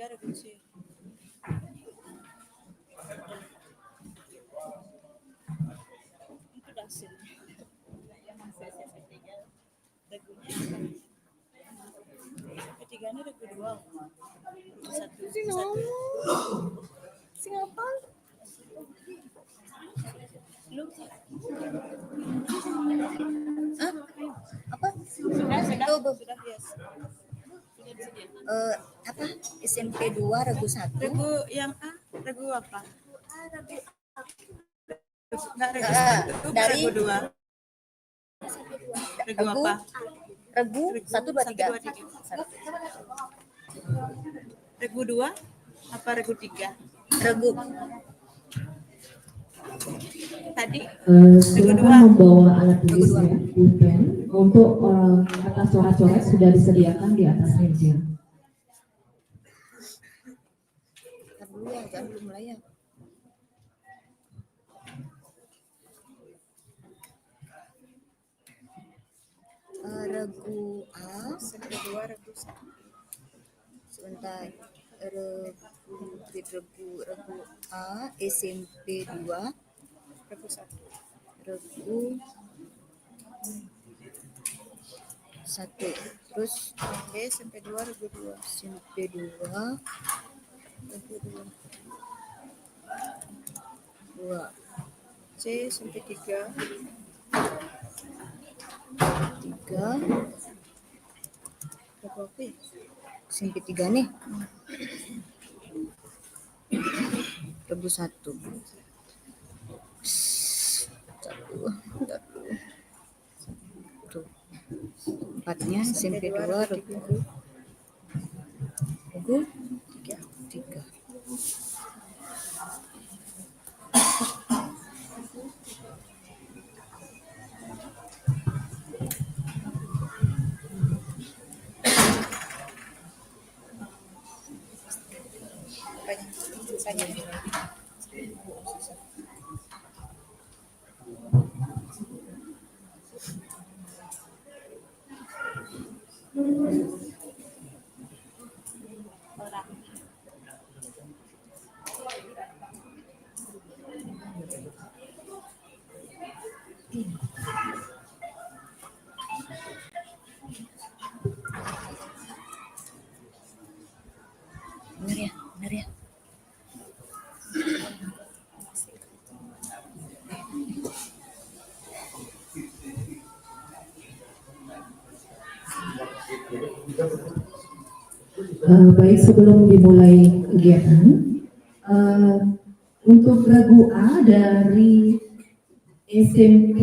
3 regu C. Itu hasilnya. Regunya ketiga ini regu 2. Satu. Sing apa? Lu Apa? sudah yes. Apa? SMP 2 regu 1. Regu yang A, regu apa? Enggak regu Ah, 1, dari regu 2. Regu apa? Regu 1 2 3. Regu 2 apa regu 3? Regu Tadi silakan membawa alat tulisnya, pulpen. Untuk atas coret-coret sudah disediakan di atas meja. dulu ya, jangan belum mulai ya. Regu A, regu 2, regu 1. sebentar. Regu A, SMP 2, Regu 1. regu 1. Terus B SMP 2, regu 2. SMP 2, Regu 2. 2. C SMP 3. 3. Regu apa ya? SMP 3 nih. Regu 1. Tuh. 4-nya SMP 2, regu 3. Benar ya. Baik, sebelum dimulai kegiatan, untuk regu A dari SMP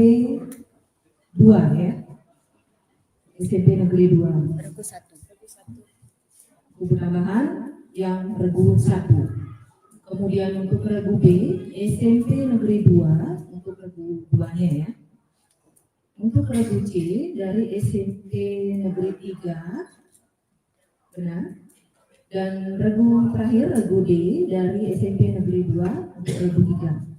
2 ya, SMP Negeri 2. Regu 1. Buku tambahan yang regu 1. Kemudian untuk regu B, SMP Negeri 2, untuk regu 2-nya ya. Untuk regu C dari SMP Negeri 3, benar. Dan regu terakhir, regu D dari SMP Negeri 2 untuk regu 3.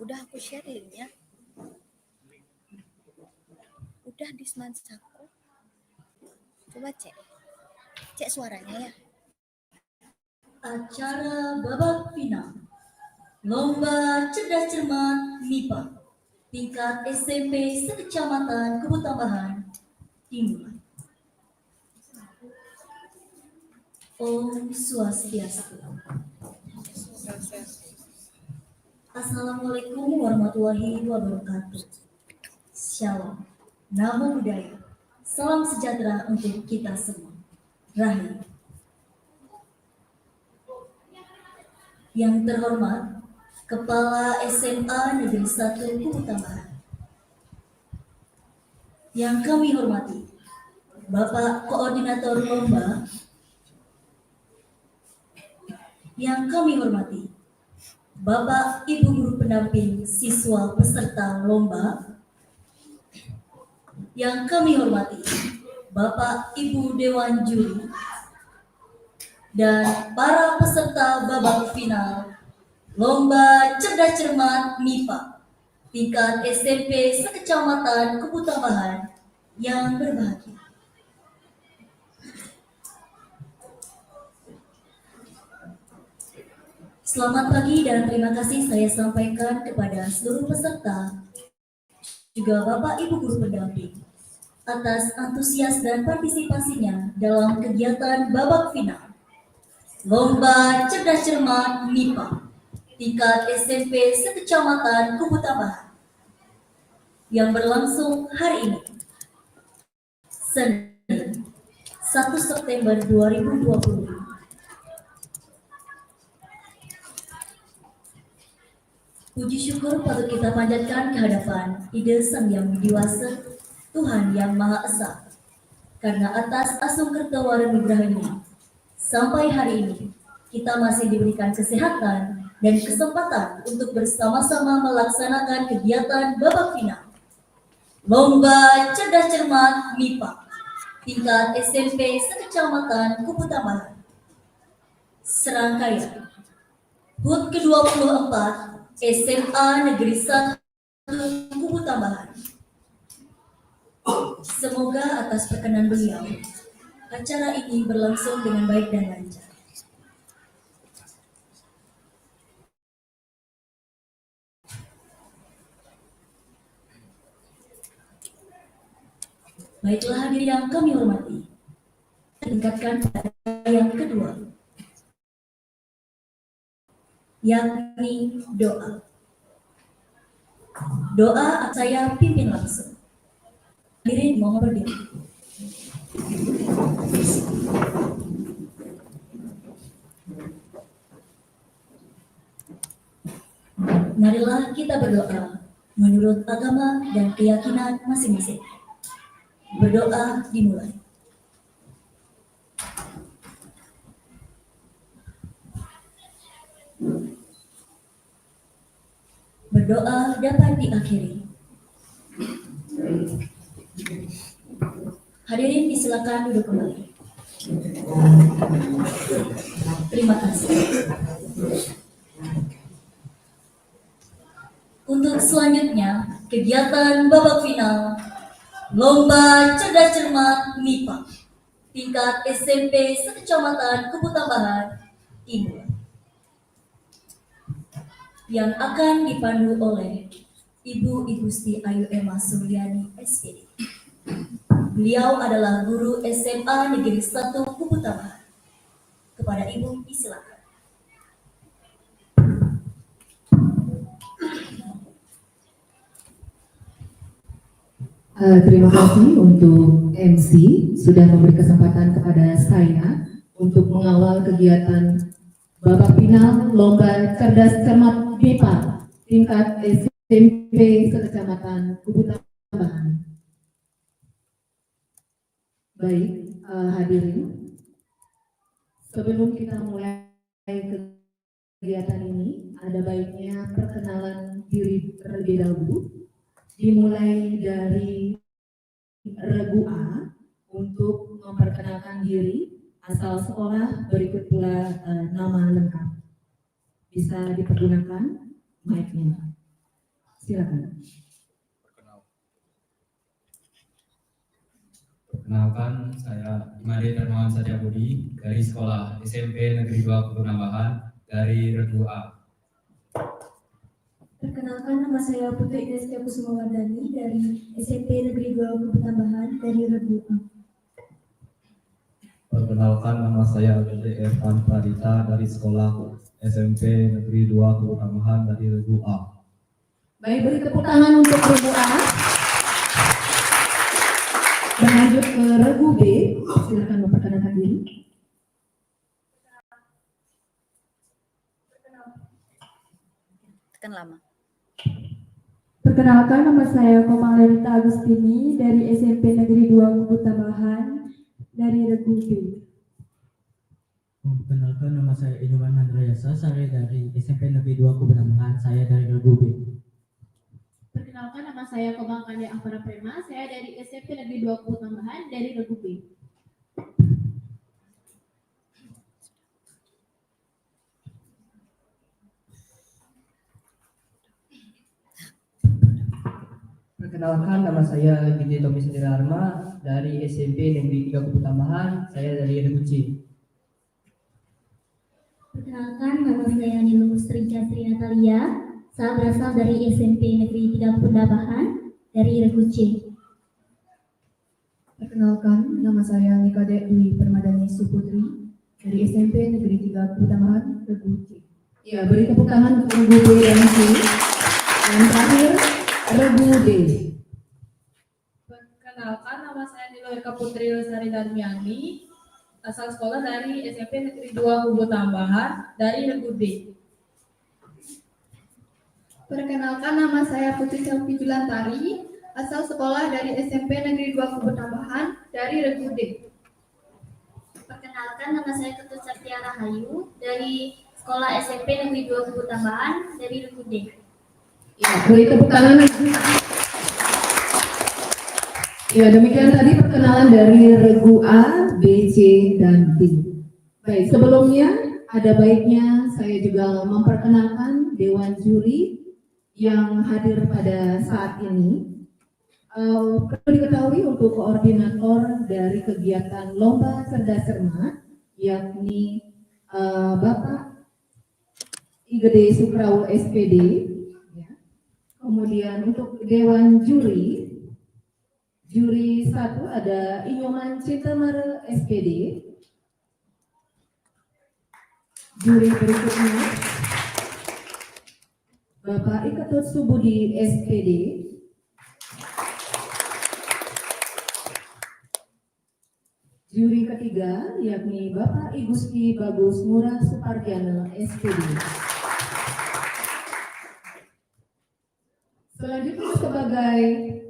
Udah aku share linknya. Udah di Semansaku. Coba cek suaranya ya. Acara babak final Lomba Cerdas Cermat MIPA tingkat SMP sekecamatan Kebutambahan dimulai. Om Swastiastu. Assalamualaikum warahmatullahi wabarakatuh. Shalom. Namo Buddhaya. Salam sejahtera untuk kita semua. Rahayu. Yang terhormat Kepala SMA Negeri 1 Kubu Tambahan. Yang kami hormati Bapak Koordinator Lomba. Yang kami hormati Bapak Ibu Guru Pendamping Siswa Peserta Lomba. Yang kami hormati Bapak Ibu Dewan Juri dan para peserta babak final Lomba Cerdas Cermat MIPA tingkat SMP sekecamatan Kubu Tambahan yang berbahagia. Selamat pagi dan terima kasih saya sampaikan kepada seluruh peserta, juga Bapak Ibu Guru Pendamping, atas antusias dan partisipasinya dalam kegiatan babak final Lomba Cerdas Cermat MIPA tingkat SMP sekecamatan Kubu Tambahan yang berlangsung hari ini, Senin, 1 September 2020. Puji syukur patut kita panjatkan kehadapan Ide Sang Yang Widiwasa, Tuhan Yang Maha Esa, karena atas asungkerta nugrahnya sampai hari ini kita masih diberikan kesehatan dan kesempatan untuk bersama-sama melaksanakan kegiatan babak final Lomba Cerdas Cermat MIPA tingkat SMP sekecamatan Kubu Tambahan. Serangkaian HUT ke-24 SMA Negeri 1 Kubu Tambahan. Semoga atas perkenan beliau, acara ini berlangsung dengan baik dan lancar. Baiklah hadirin yang kami hormati, tingkatkan pada yang kedua, yakni doa. Doa saya pimpin langsung. Hadirin mohon berdiri. Marilah kita berdoa menurut agama dan keyakinan masing-masing. Berdoa dimulai. Berdoa dapat diakhiri. Hadirin disilakan duduk kembali. Terima kasih. Untuk selanjutnya, kegiatan babak final Lomba Cerdas Cermat MIPA tingkat SMP sekecamatan Kubu Tambahan Timur yang akan dipandu oleh Ibu Igusti Ayu Emma Suryani SPD. Beliau adalah guru SMA Negeri 1 Kubu Tambahan. Kepada Ibu disilakan. Terima kasih untuk MC sudah memberi kesempatan kepada saya untuk mengawal kegiatan babak final Lomba Cerdas Cermat MIPA tingkat SMP sekecamatan Kubu Tambahan. Baik, hadirin, sebelum kita mulai kegiatan ini, ada baiknya perkenalan diri terlebih dahulu. Dimulai dari regu A untuk memperkenalkan diri, asal sekolah, berikut pula nama lengkap. Bisa dipergunakan mic-nya. Silakan. Perkenalkan, saya Imade Darmawan Satyabudi dari sekolah SMP Negeri 2 Kubu Tambahan dari regu A. Perkenalkan, nama saya Putri Destia Kusumawardani dari SMP Negeri 2 Kubu Tambahan dari regu A. Perkenalkan, Perkenalkan, nama saya Gede Evan Pradita dari sekolah SMP Negeri 2 Kebutambahan dari Regu A. Baik, beri tepuk tangan untuk regu A. Berlanjut ke regu B, silakan memperkenalkan diri. Tekan lama. Perkenalkan, nama saya Komalerita Agustini dari SMP Negeri 2 Kubu Tambahan dari Regu B. Perkenalkan, nama saya Inuman Andrayasa, saya dari SMP Negeri 2 Kubu Tambahan, saya dari Regu B. Perkenalkan, nama saya Komang Kande Ampara Prema, saya dari SMP Negeri 2 Kubu Tambahan dari Regu B. Perkenalkan, nama saya Gede Tommy Sudirarma dari SMP Negeri 3 Kubu Tambahan, saya dari Regu C. Perkenalkan, nama saya Nilu Sri Jasri Natalia. Saya berasal dari SMP Negeri 3 Tambahan dari Regu C. Perkenalkan, nama saya Nikade Dwi Permadani Suputri dari SMP Negeri 3 Kubu Tambahan Regu C. Ya, beri tepuk tangan untuk regu B dan C. Dan terakhir, regu D. Perkenalkan, nama saya Nilo Eka Putri Lestari Darmiani, asal sekolah dari SMP Negeri 2 Kubu Tambahan dari Regu D. Perkenalkan, nama saya Putri Selvi Julantari, asal sekolah dari SMP Negeri 2 Kubu Tambahan dari Regu D. Perkenalkan, nama saya Ketut Satya Rahayu dari sekolah SMP Negeri 2 Kubu Tambahan dari Regu D. Ya, beri tepuk tangan. Ya, demikian tadi perkenalan dari regu A, B, C, dan D. Baik, sebelumnya ada baiknya saya juga memperkenalkan Dewan Juri yang hadir pada saat ini. Perlu diketahui untuk koordinator dari kegiatan Lomba Cerdas Cermat, yakni Bapak Igede Sukraul SPD. Ya. Kemudian untuk Dewan Juri, Juri 1 ada Inyoman Cintamara SPD. Juri berikutnya Bapak Iketut Subudi SPD. Juri ketiga yakni Bapak Igusti Bagus Murah Supardiana SPD. Selanjutnya sebagai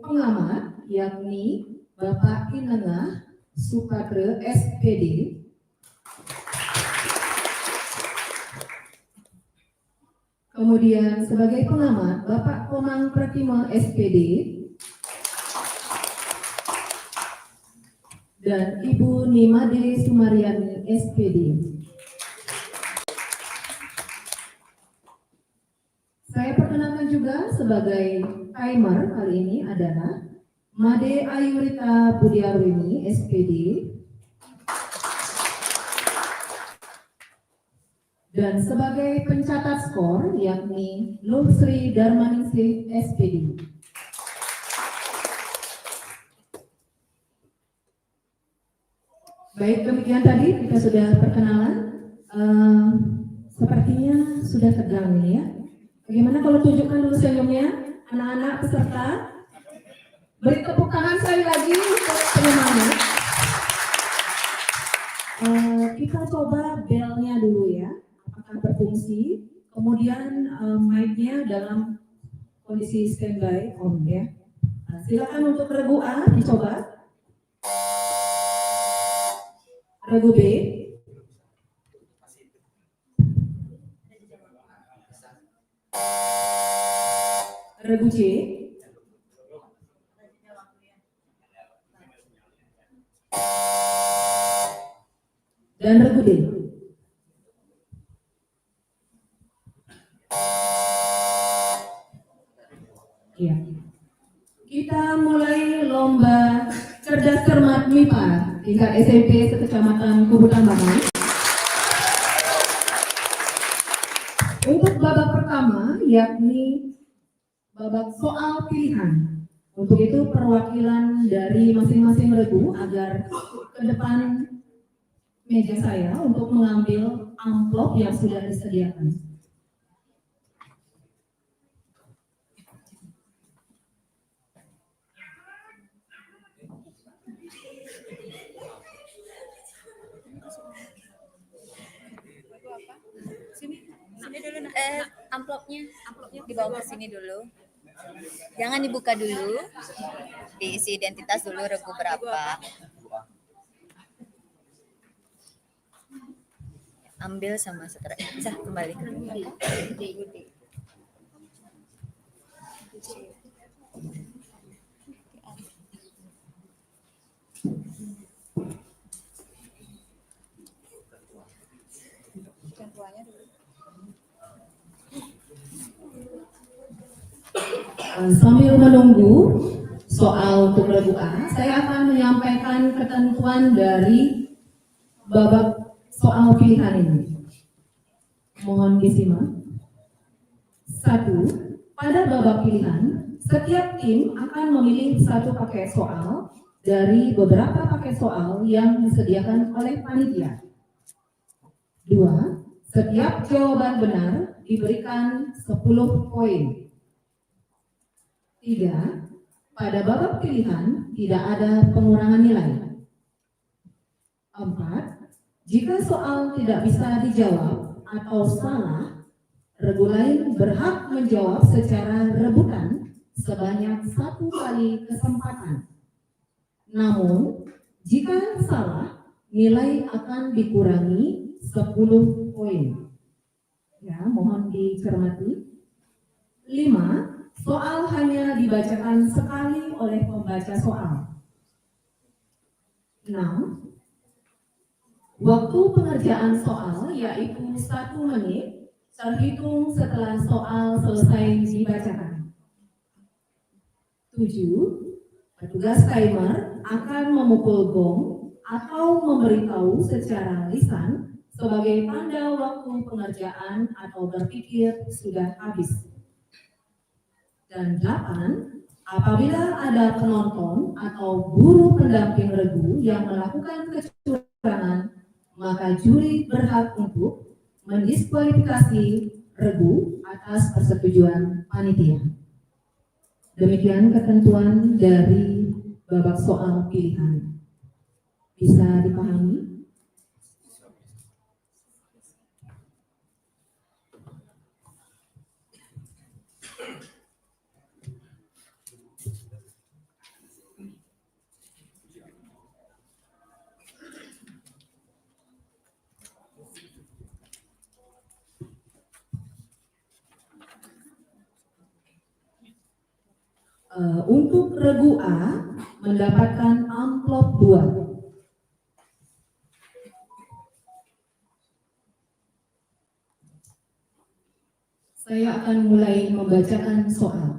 pengamat yakni Bapak Inengah Sukadre SPD. Kemudian sebagai pengamat Bapak Komang Pratima SPD dan Ibu Nimade Sumaryani SPD. Saya perkenalkan juga sebagai timer kali ini adalah Made Ayurita Budiarwini SPD dan sebagai pencatat skor yakni Lumsri Darmaningsih SPD. Baik, demikian tadi kita sudah perkenalan. Sepertinya sudah tegang ini ya. Bagaimana kalau tunjukkan dulu senyumnya anak-anak peserta? Beri tepuk tangan sekali lagi untuk penyemangat. Kita coba belnya dulu ya, apakah berfungsi. Kemudian mic-nya dalam kondisi standby on ya. Silakan untuk regu A dicoba. Regu B. Regu C. Dan regu D. Iya. Kita mulai lomba cerdas cermat MIPA tingkat SMP sekecamatan Kubu Tambahan. Untuk babak pertama yakni babak soal pilihan. Untuk itu perwakilan dari masing-masing regu agar ke depan meja saya untuk mengambil amplop yang sudah disediakan. Sini dulu nak. Amplopnya dibawa ke sini dulu. Jangan dibuka dulu. Diisi identitas dulu regu berapa. Ambil sama setelah bisa kembali ke Sambil menunggu soal untuk regu A, saya akan menyampaikan ketentuan dari babak soal pilihan ini. Mohon disimak. 1. Pada babak pilihan, setiap tim akan memilih satu paket soal dari beberapa paket soal yang disediakan oleh panitia. 2. Setiap jawaban benar diberikan 10 poin. 3. Pada babak pilihan tidak ada pengurangan nilai. 4. Jika soal tidak bisa dijawab atau salah, regu lain berhak menjawab secara rebutan sebanyak 1 kali kesempatan. Namun, jika salah, nilai akan dikurangi 10 poin. Ya, mohon dicermati. 5. Soal hanya dibacakan sekali oleh pembaca soal. 6. Waktu pengerjaan soal yaitu 1 menit terhitung setelah soal selesai dibacakan. 7. Petugas timer akan memukul gong atau memberitahu secara lisan sebagai tanda waktu pengerjaan atau berpikir sudah habis. Dan 8, apabila ada penonton atau guru pendamping regu yang melakukan kecurangan, maka juri berhak untuk mendiskualifikasi regu atas persetujuan panitia. Demikian ketentuan dari babak soal pilihan. Bisa dipahami? Untuk regu A mendapatkan amplop 2. Saya akan mulai membacakan soal.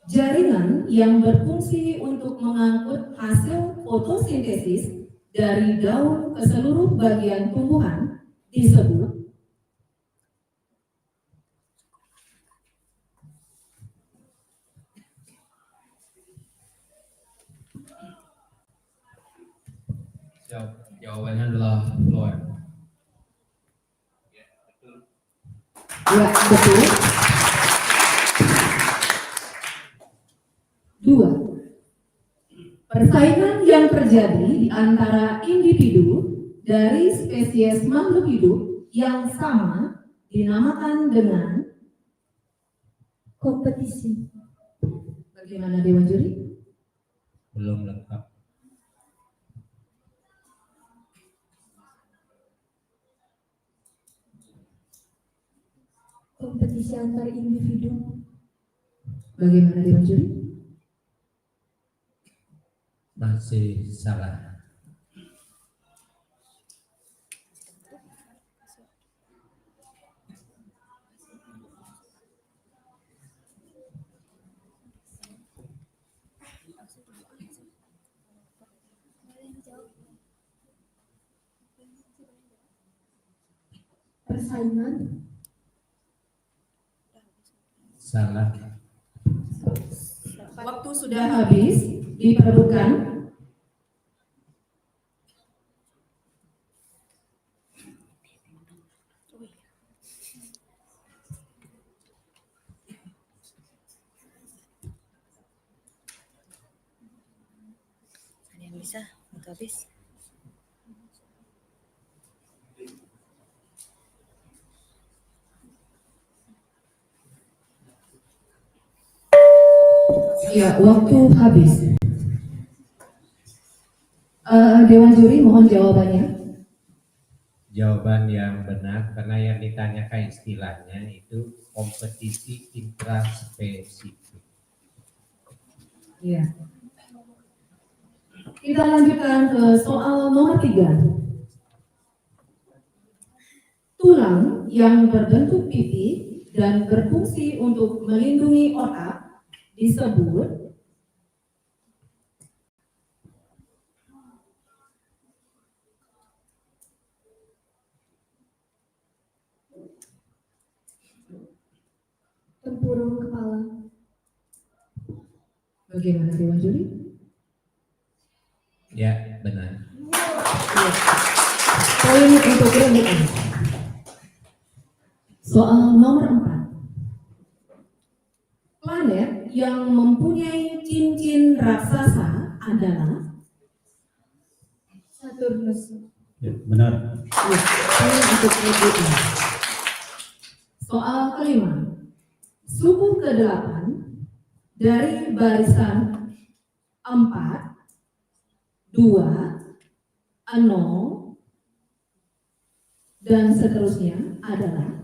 Jaringan yang berfungsi untuk mengangkut hasil fotosintesis dari daun ke seluruh bagian tumbuhan disebut Jawabannya adalah flower. ya betul. 2. Persaingan yang terjadi di antara individu dari spesies makhluk hidup yang sama dinamakan dengan kompetisi. Bagaimana Dewan Juri? Belum lengkap. Kompetisi antar individu. Bagaimana Dewan Juri? Masih salah. Persaingan. Salah. Waktu sudah sudah habis, diperebutkan. Ada yang bisa? Waktu habis. Ya, waktu habis. Dewan juri mohon jawabannya. Jawaban yang benar karena yang ditanyakan istilahnya itu kompetisi intraspesifik. Iya. Kita lanjutkan ke soal nomor 3. Tulang yang berbentuk pipi dan berfungsi untuk melindungi otak disebut Tempurung kepala. bagaimana Dewan Juri? Ya, benar. Poin untuk rebutan. Soal nomor 4. Planet yang mempunyai cincin raksasa adalah Saturnus. Ya, benar. ya, poin untuk rebutan. Soal kelima. Suku ke-8 dari barisan 4, 2, 0, dan seterusnya adalah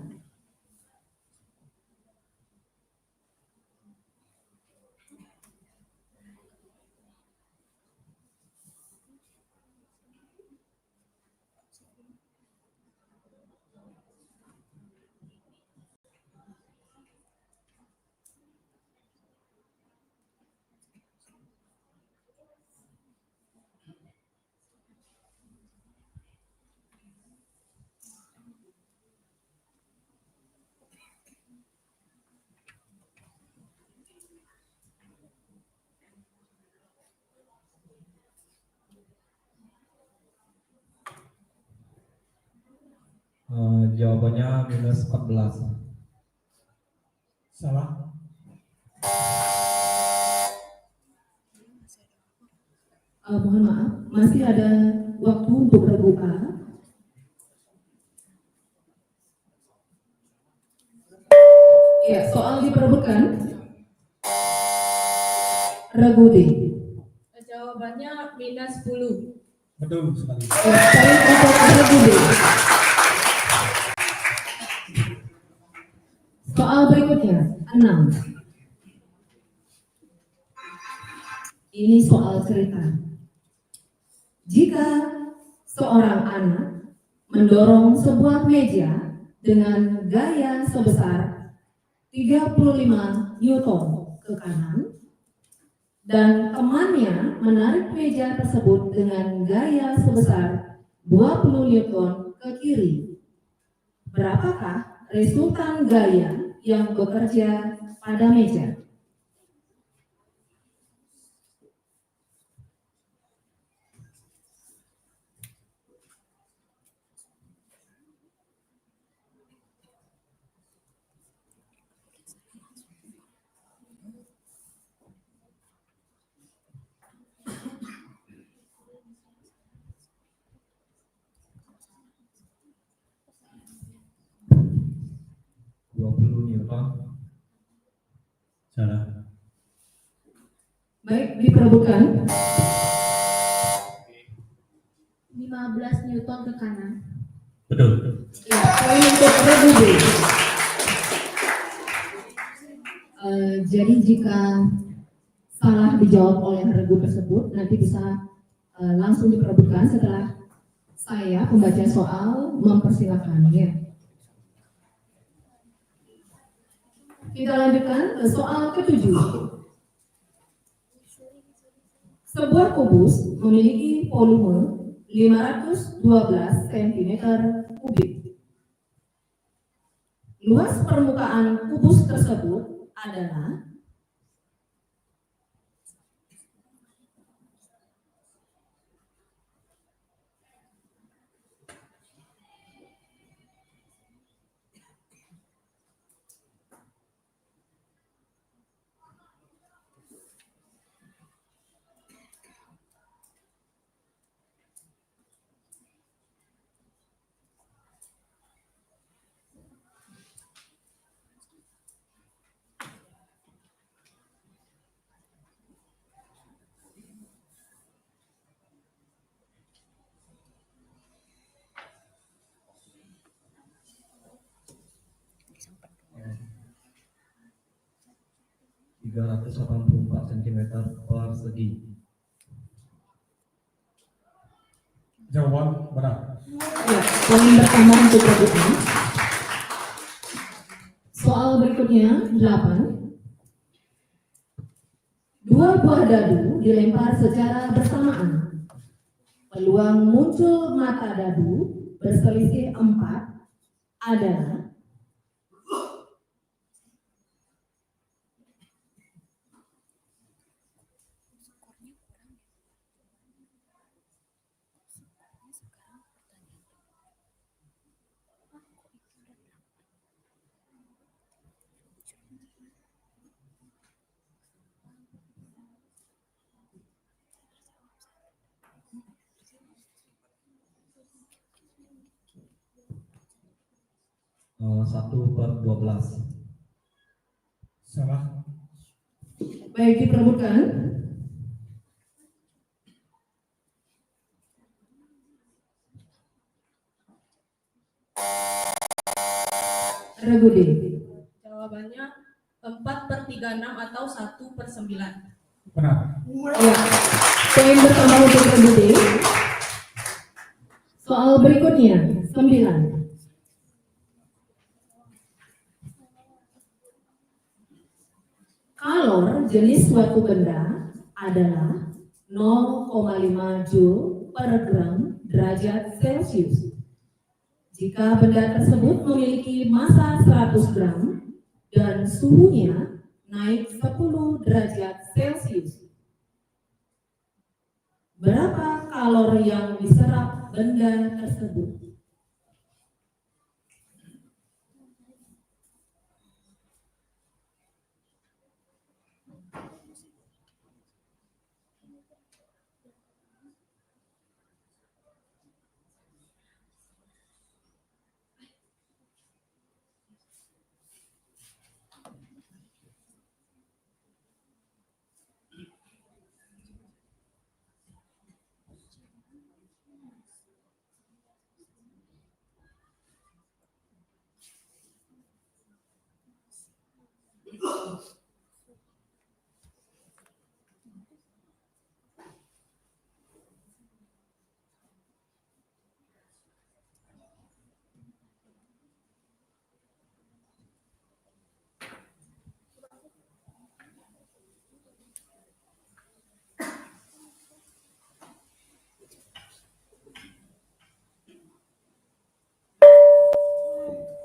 Jawabannya minus 14. Salah. mohon maaf, masih ada waktu untuk regu A. Ya, soal diperebutkan. Regu D. Jawabannya minus 10. Betul sekali. Poin untuk regu D. Soal berikutnya, 6. Ini soal cerita. Jika seorang anak mendorong sebuah meja dengan gaya sebesar 35 Newton ke kanan dan temannya menarik meja tersebut dengan gaya sebesar 20 Newton ke kiri, berapakah resultan gaya yang bekerja pada meja? Newton. Salah. Baik, diperebutkan. 15 Newton ke kanan. Betul. Ya, poin untuk regu B. Jadi jika salah dijawab oleh regu tersebut, nanti bisa langsung diperebutkan setelah saya pembaca soal mempersilakan. Ya. Kita lanjutkan ke soal ke-7. Sebuah kubus memiliki volume 512 cm3. Luas permukaan kubus tersebut adalah 384 cm persegi. Jawaban benar. Ya, poin pertama untuk regu A. Soal berikutnya 8. Dua buah dadu dilempar secara bersamaan. Peluang muncul mata dadu berselisih 4 adalah Satu per 12. Salah. baik diperebutkan. Regu D. Jawabannya 4/36 atau 1/9. Benar. Ya, poin pertama untuk regu D. Soal berikutnya 9. Kalor jenis suatu benda adalah 0,5 Joule per gram derajat Celcius. Jika benda tersebut memiliki massa 100 gram dan suhunya naik 10 derajat Celcius, berapa kalor yang diserap benda tersebut?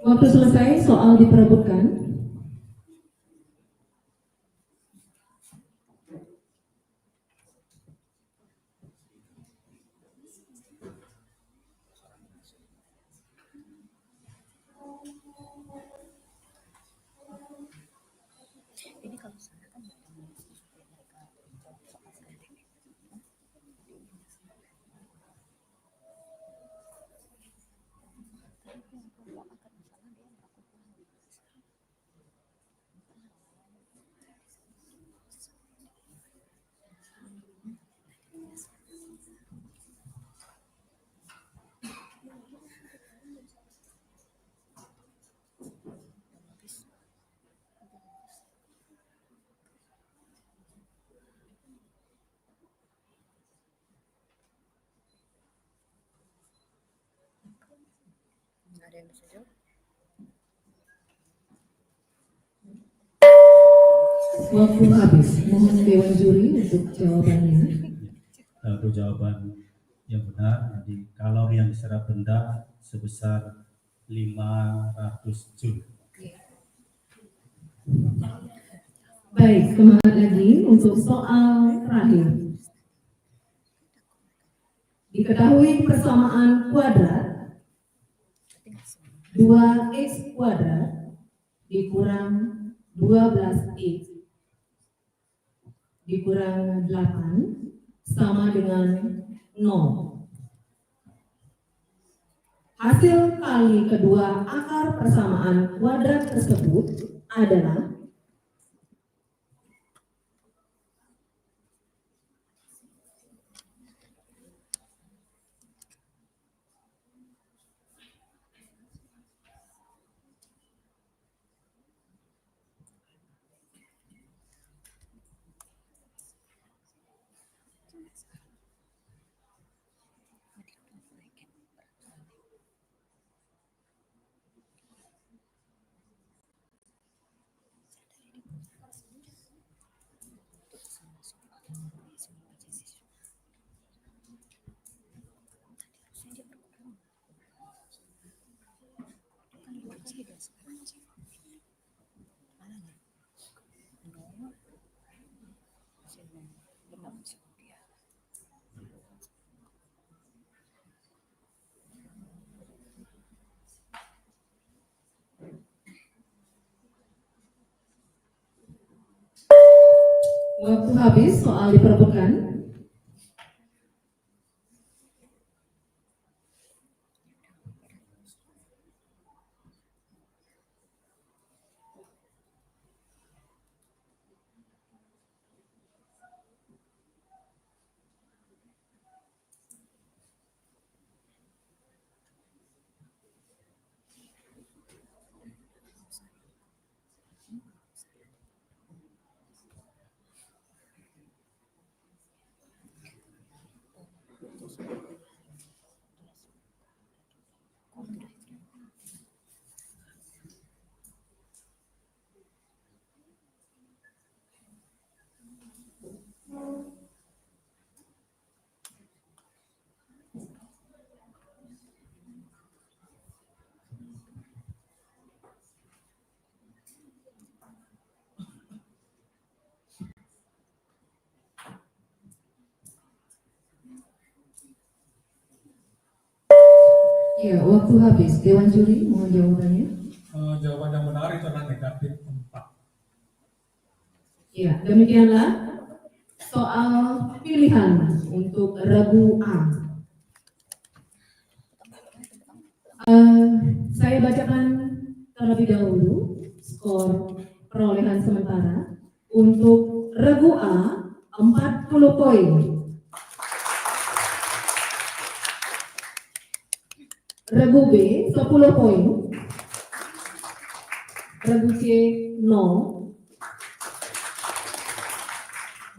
Waktu selesai, soal diperebutkan. Ini kalau sana kan mereka nggak ada yang bisa jawab. Waktu habis, mohon dewan juri untuk jawabannya. Untuk jawaban yang benar, jadi kalori yang diserap benda sebesar 500 Joule. Baik, semangat lagi untuk soal terakhir. Diketahui persamaan kuadrat 2x kuadrat dikurang 12x dikurang 8 sama dengan 0. Hasil kali kedua akar persamaan kuadrat tersebut adalah Waktu habis, soal diperebutkan. Ya, waktu habis. Dewan juri, mohon jawabannya. Jawaban yang benar itu adalah negatif 4. Ya, demikianlah soal pilihan untuk regu A. Saya bacakan terlebih dahulu skor perolehan sementara. Untuk regu A 40 poin. Regu B 10 poin. Regu C 0.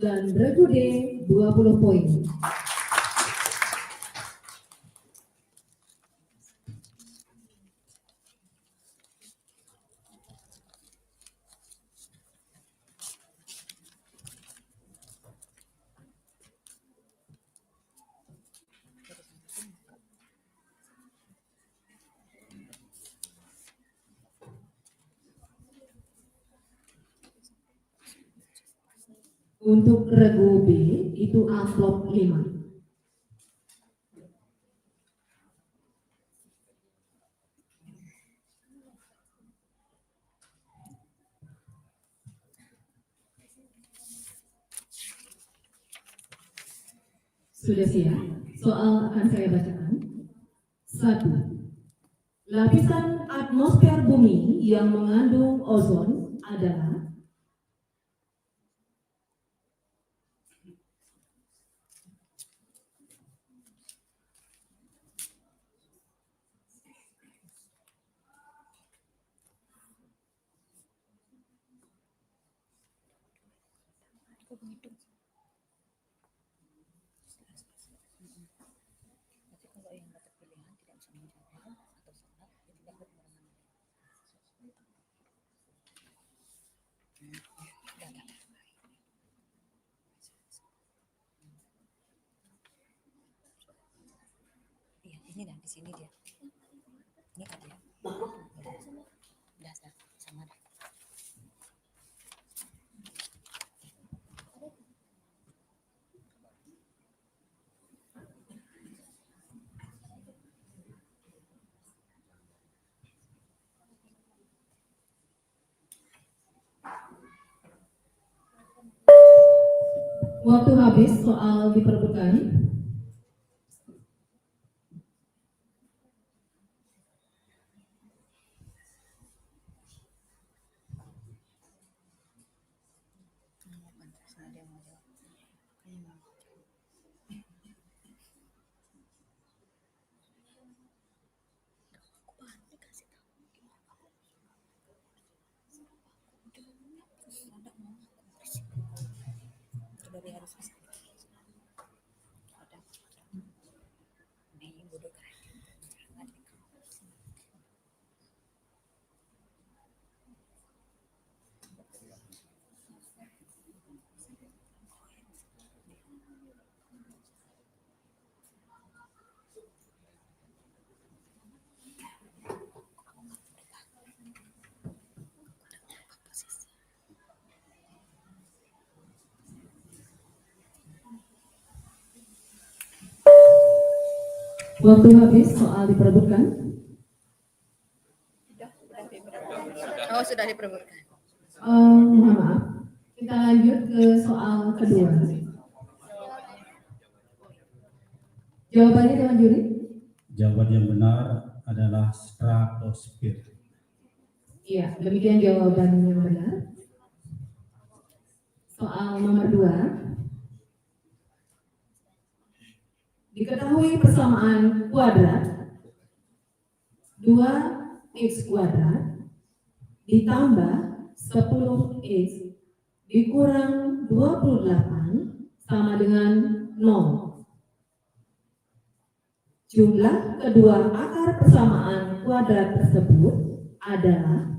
Dan regu D 20 poin. Untuk regu B itu amplop 5. Sudah siap? Soal akan saya bacakan. 1. Lapisan atmosfer bumi yang mengandung ozon adalah Ini dah di sini dia. Ini kan dia. Dah sama dah. waktu habis, soal diperebutkan. Dari harus Waktu habis, soal diperebutkan. Oh, sudah diperebutkan. Mohon maaf, kita lanjut ke soal kedua. Jawabannya Dewan Juri? Jawaban yang benar adalah stratosfer. Iya, demikian jawaban yang benar. Soal nomor 2. Diketahui persamaan kuadrat 2x kuadrat ditambah 10x dikurang 28 sama dengan 0. Jumlah kedua akar persamaan kuadrat tersebut adalah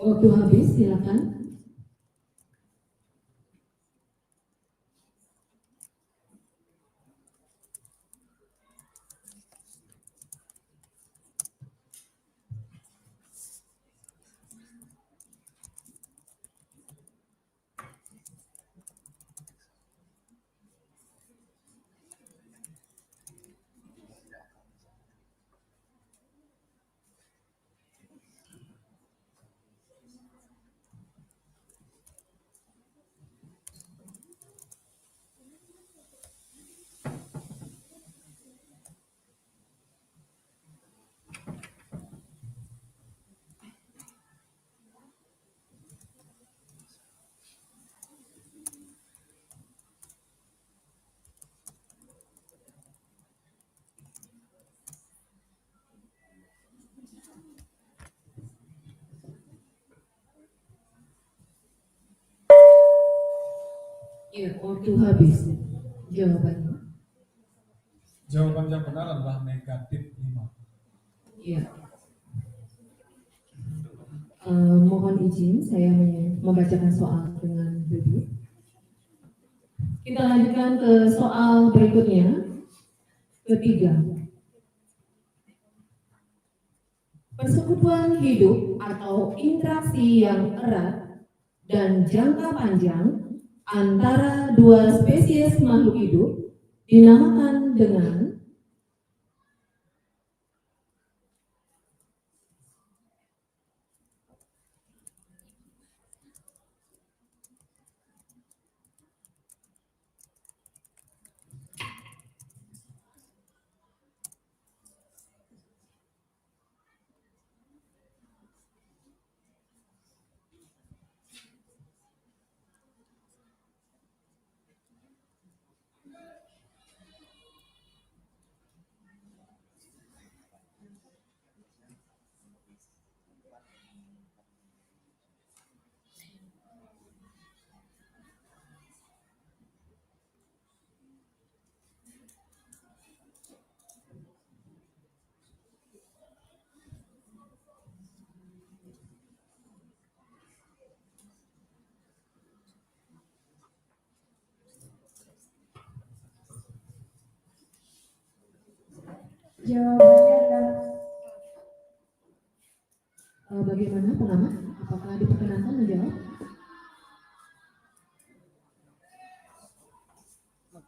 waktu habis, silakan. Ya, waktu habis. Jawabannya. Jawaban yang benar adalah negatif 5. Iya. Mohon izin saya membacakan soal dengan duduk. Kita lanjutkan ke soal berikutnya. Ketiga. Persekutuan hidup atau interaksi yang erat dan jangka panjang antara dua spesies makhluk hidup dinamakan dengan Jawabannya adalah Bagaimana pengamat? Apakah diperkenankan menjawab?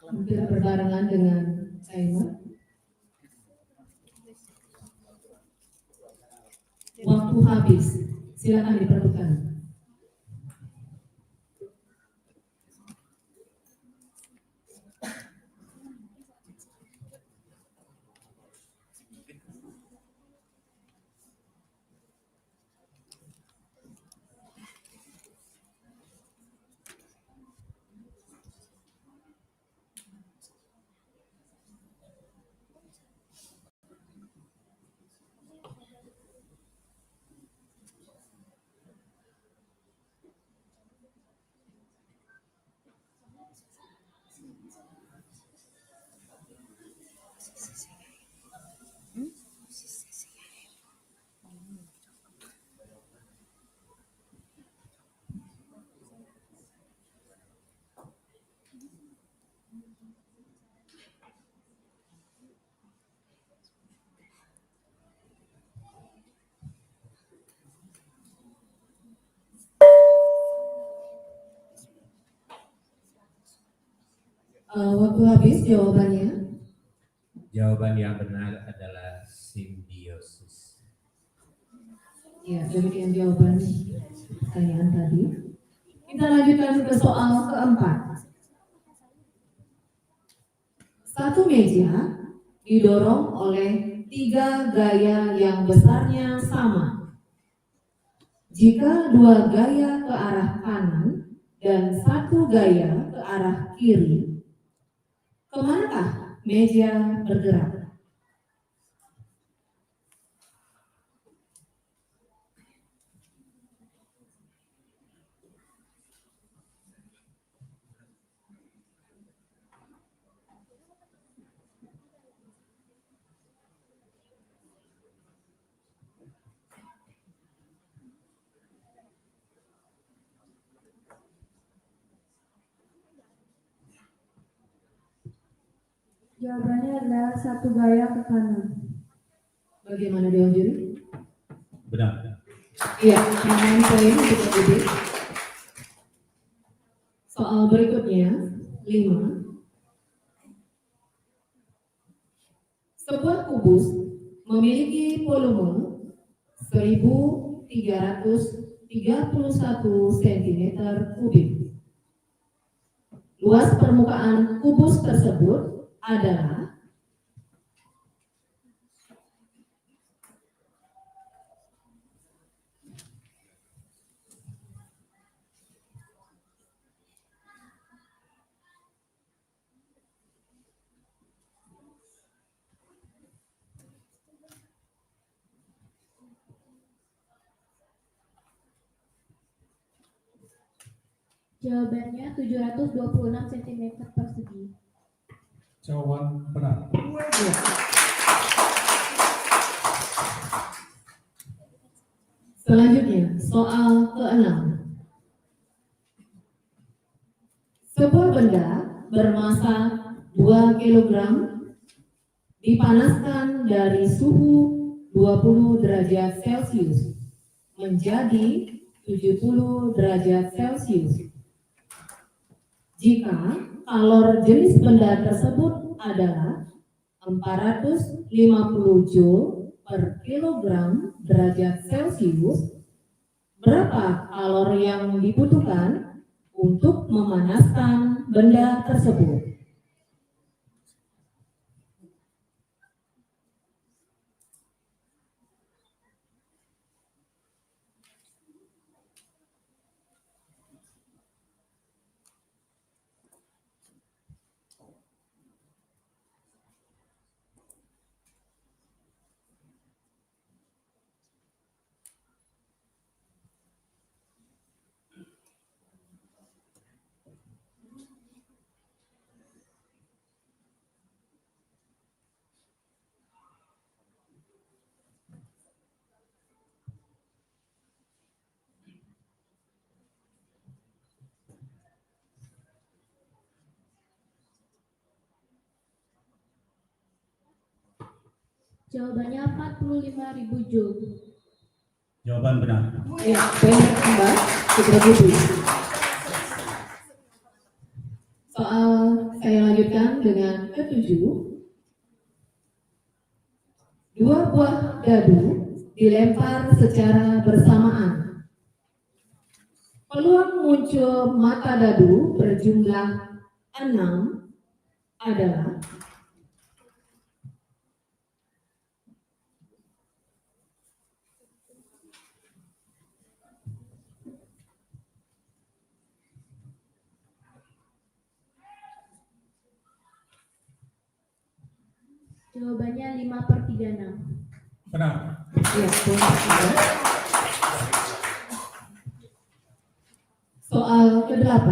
Hampir berbarengan dengan timer. Waktu habis. Silakan diperlukan. Waktu habis jawabannya. Jawaban yang benar adalah simbiosis. Ya, demikian jawaban pertanyaan tadi. Kita lanjutkan ke soal keempat. Satu meja didorong oleh 3 gaya yang besarnya sama. Jika 2 gaya ke arah kanan dan 1 gaya ke arah kiri, kemanakah meja bergerak? Jawabannya adalah 1 gaya ke kanan. Bagaimana Dewan Juri? Benar. Iya, tambahan poin untuk Ibu. Soal berikutnya, 5. Sebuah kubus memiliki volume 1331 cm kubik. Luas permukaan kubus tersebut adalah Jawabannya 726 cm persegi. Jawaban benar. Selanjutnya, soal ke-6. Sebuah benda bermasa 2 kg dipanaskan dari suhu 20 derajat Celcius menjadi 70 derajat Celcius. Jika kalor jenis benda tersebut adalah 450 Joule per kilogram derajat Celcius, berapa kalor yang dibutuhkan untuk memanaskan benda tersebut? Jawabannya 45.000 joule. Jawaban benar. Ya, benar Mbak. Putra Putri. Soal saya lanjutkan dengan ketujuh. Dua buah dadu dilempar secara bersamaan. Peluang muncul mata dadu berjumlah 6 adalah Jawabannya 5/36. Benar. ya, benar. Soal ke-8.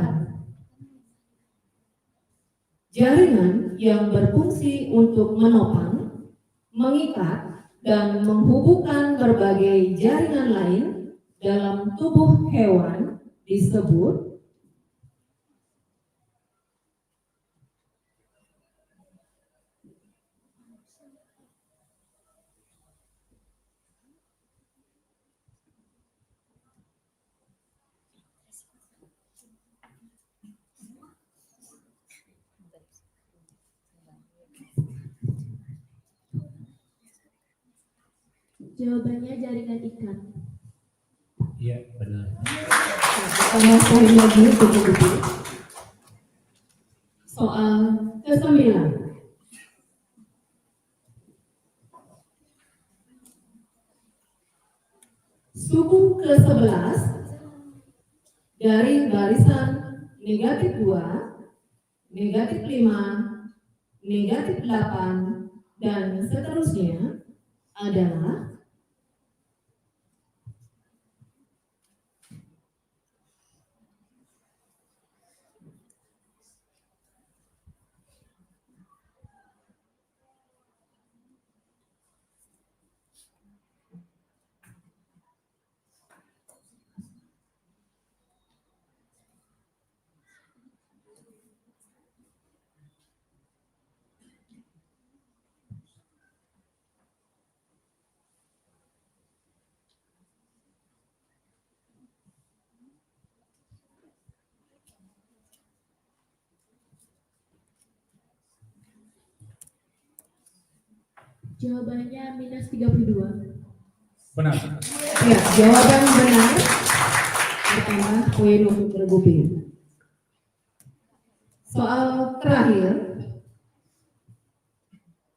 Jaringan yang berfungsi untuk menopang, mengikat, dan menghubungkan berbagai jaringan lain dalam tubuh hewan disebut Jawabannya jaringan ikat. Iya, benar. Sama sekali lagi betul-betul. Soal ke-9. Suku ke-11 dari barisan negatif 2, negatif 5, negatif 8, dan seterusnya adalah Jawabannya -32. Benar. ya, jawaban benar. Pertama poin untuk regu B. Soal terakhir,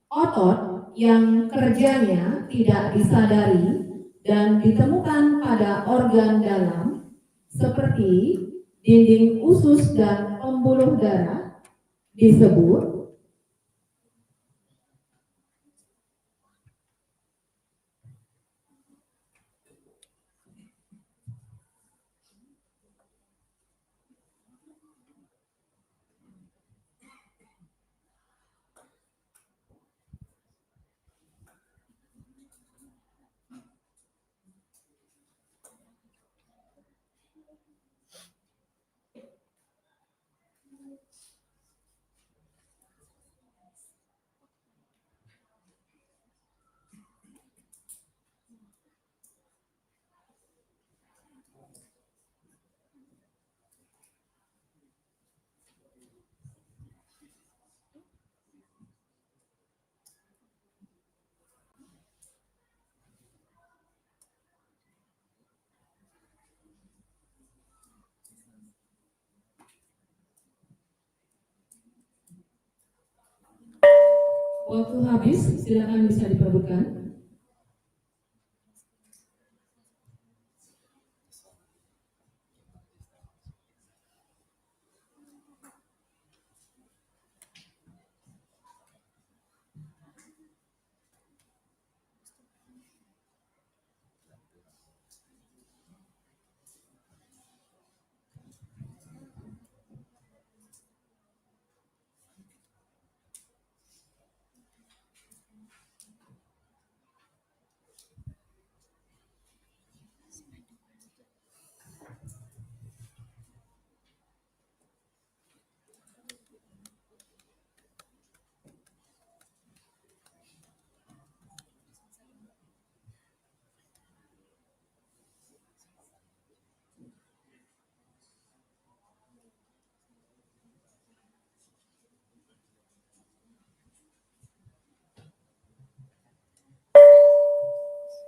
otot yang kerjanya tidak disadari dan ditemukan pada organ dalam seperti dinding usus dan pembuluh darah disebut waktu habis, silakan bisa diperbutkan.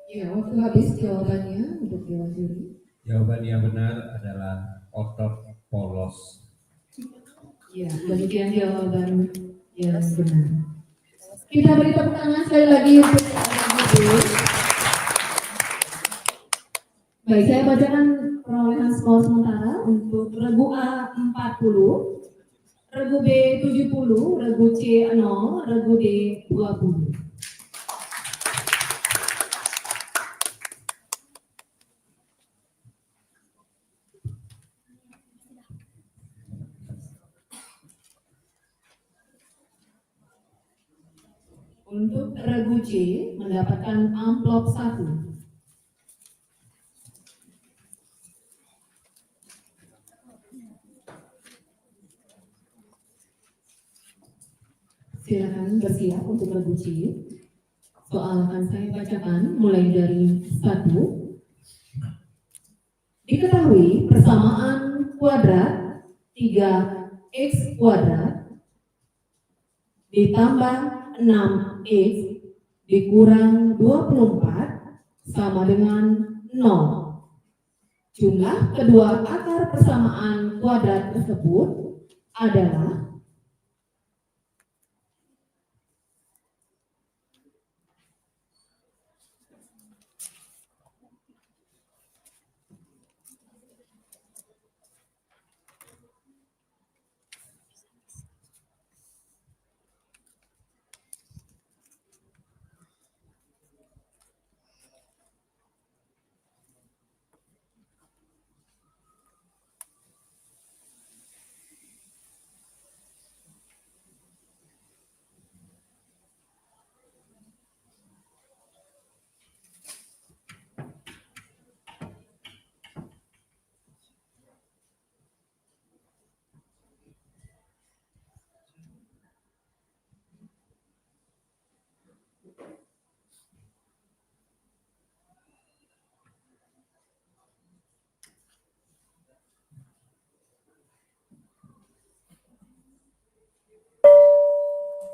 Ya, waktu habis jawabannya untuk dewan juri. Jawaban yang benar adalah otot polos. Ya, demikian jawaban yang benar. Kita beri tepuk tangan sekali lagi untuk Ibu. Baik, saya bacakan perolehan skor sementara untuk regu A 40, regu B 70, regu C 0, regu D 20. Untuk regu C mendapatkan amplop 1. Silakan bersiap untuk regu C. Soal akan saya bacakan mulai dari 1. Diketahui persamaan kuadrat 3x kuadrat ditambah 6x dikurang 24 sama dengan 0. Jumlah kedua akar persamaan kuadrat tersebut adalah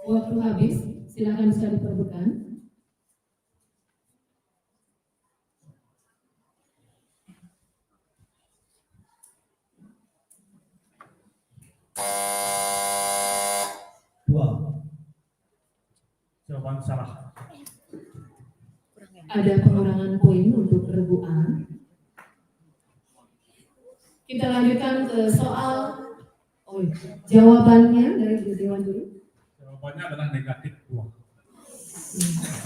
waktu habis, silakan bisa diperbutkan. Dua. Jawaban salah. Ada pengurangan poin untuk regu A. Kita lanjutkan ke soal jawabannya dari dewan juri. Jawabannya adalah negatif 2.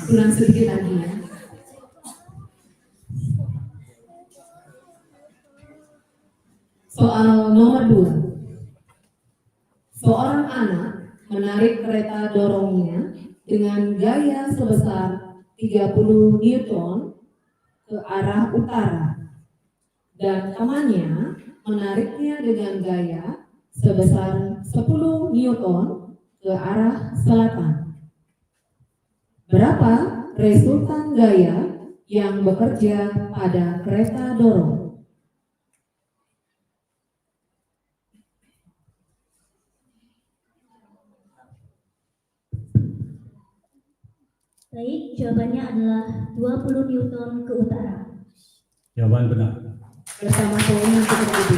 Kurang sedikit lagi ya. Soal nomor 2. Seorang anak menarik kereta dorongnya dengan gaya sebesar 30 Newton ke arah utara dan temannya menariknya dengan gaya sebesar 10 Newton ke arah selatan. Berapa resultan gaya yang bekerja pada kereta dorong? Baik, jawabannya adalah 20 Newton ke utara. Jawaban benar. Bersama poin untuk regu B.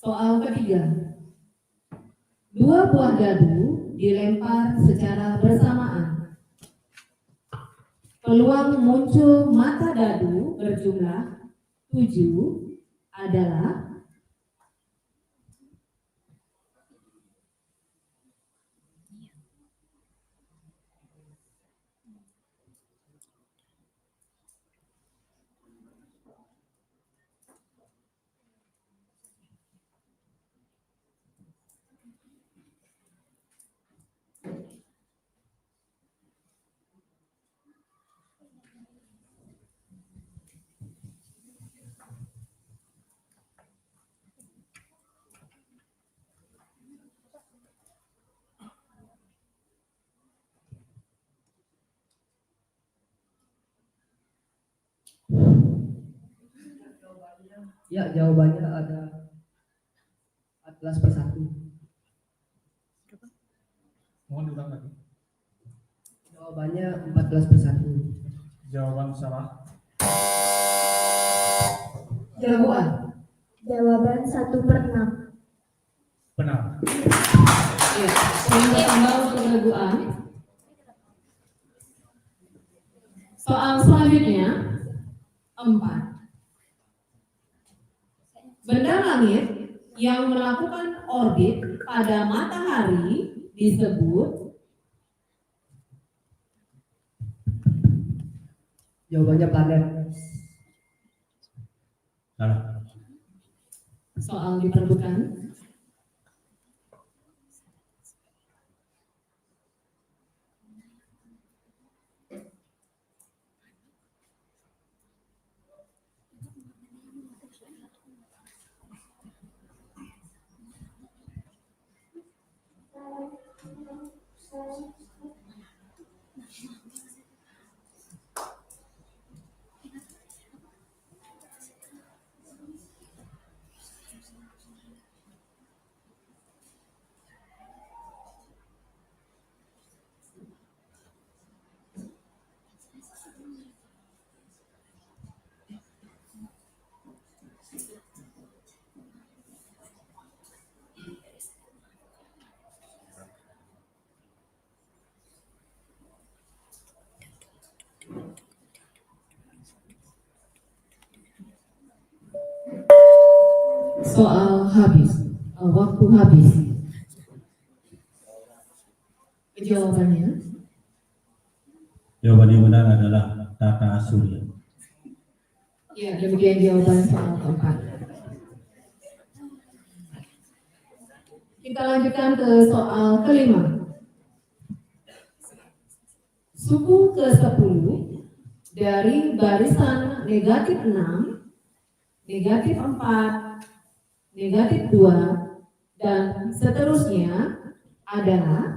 Soal ketiga. 2 buah dadu dilempar secara bersamaan. Peluang muncul mata dadu berjumlah 7 adalah Ya, jawabannya ada 14/1. Mohon diulang lagi. Jawabannya 14/1. Jawaban salah. Regu A. Jawaban 1/6. Benar. Ya, poin bertambah untuk regu A. Soal selanjutnya 4. Benda langit yang melakukan orbit pada matahari disebut. Jawabannya planet. Salah. Soal diperebutkan. Soal habis, waktu habis. Jawabannya Jawaban yang benar adalah tata surya. ya, demikian jawaban soal keempat. Kita lanjutkan ke soal kelima. Suku ke-10 dari barisan negatif 6, negatif 4, negatif 2, dan seterusnya adalah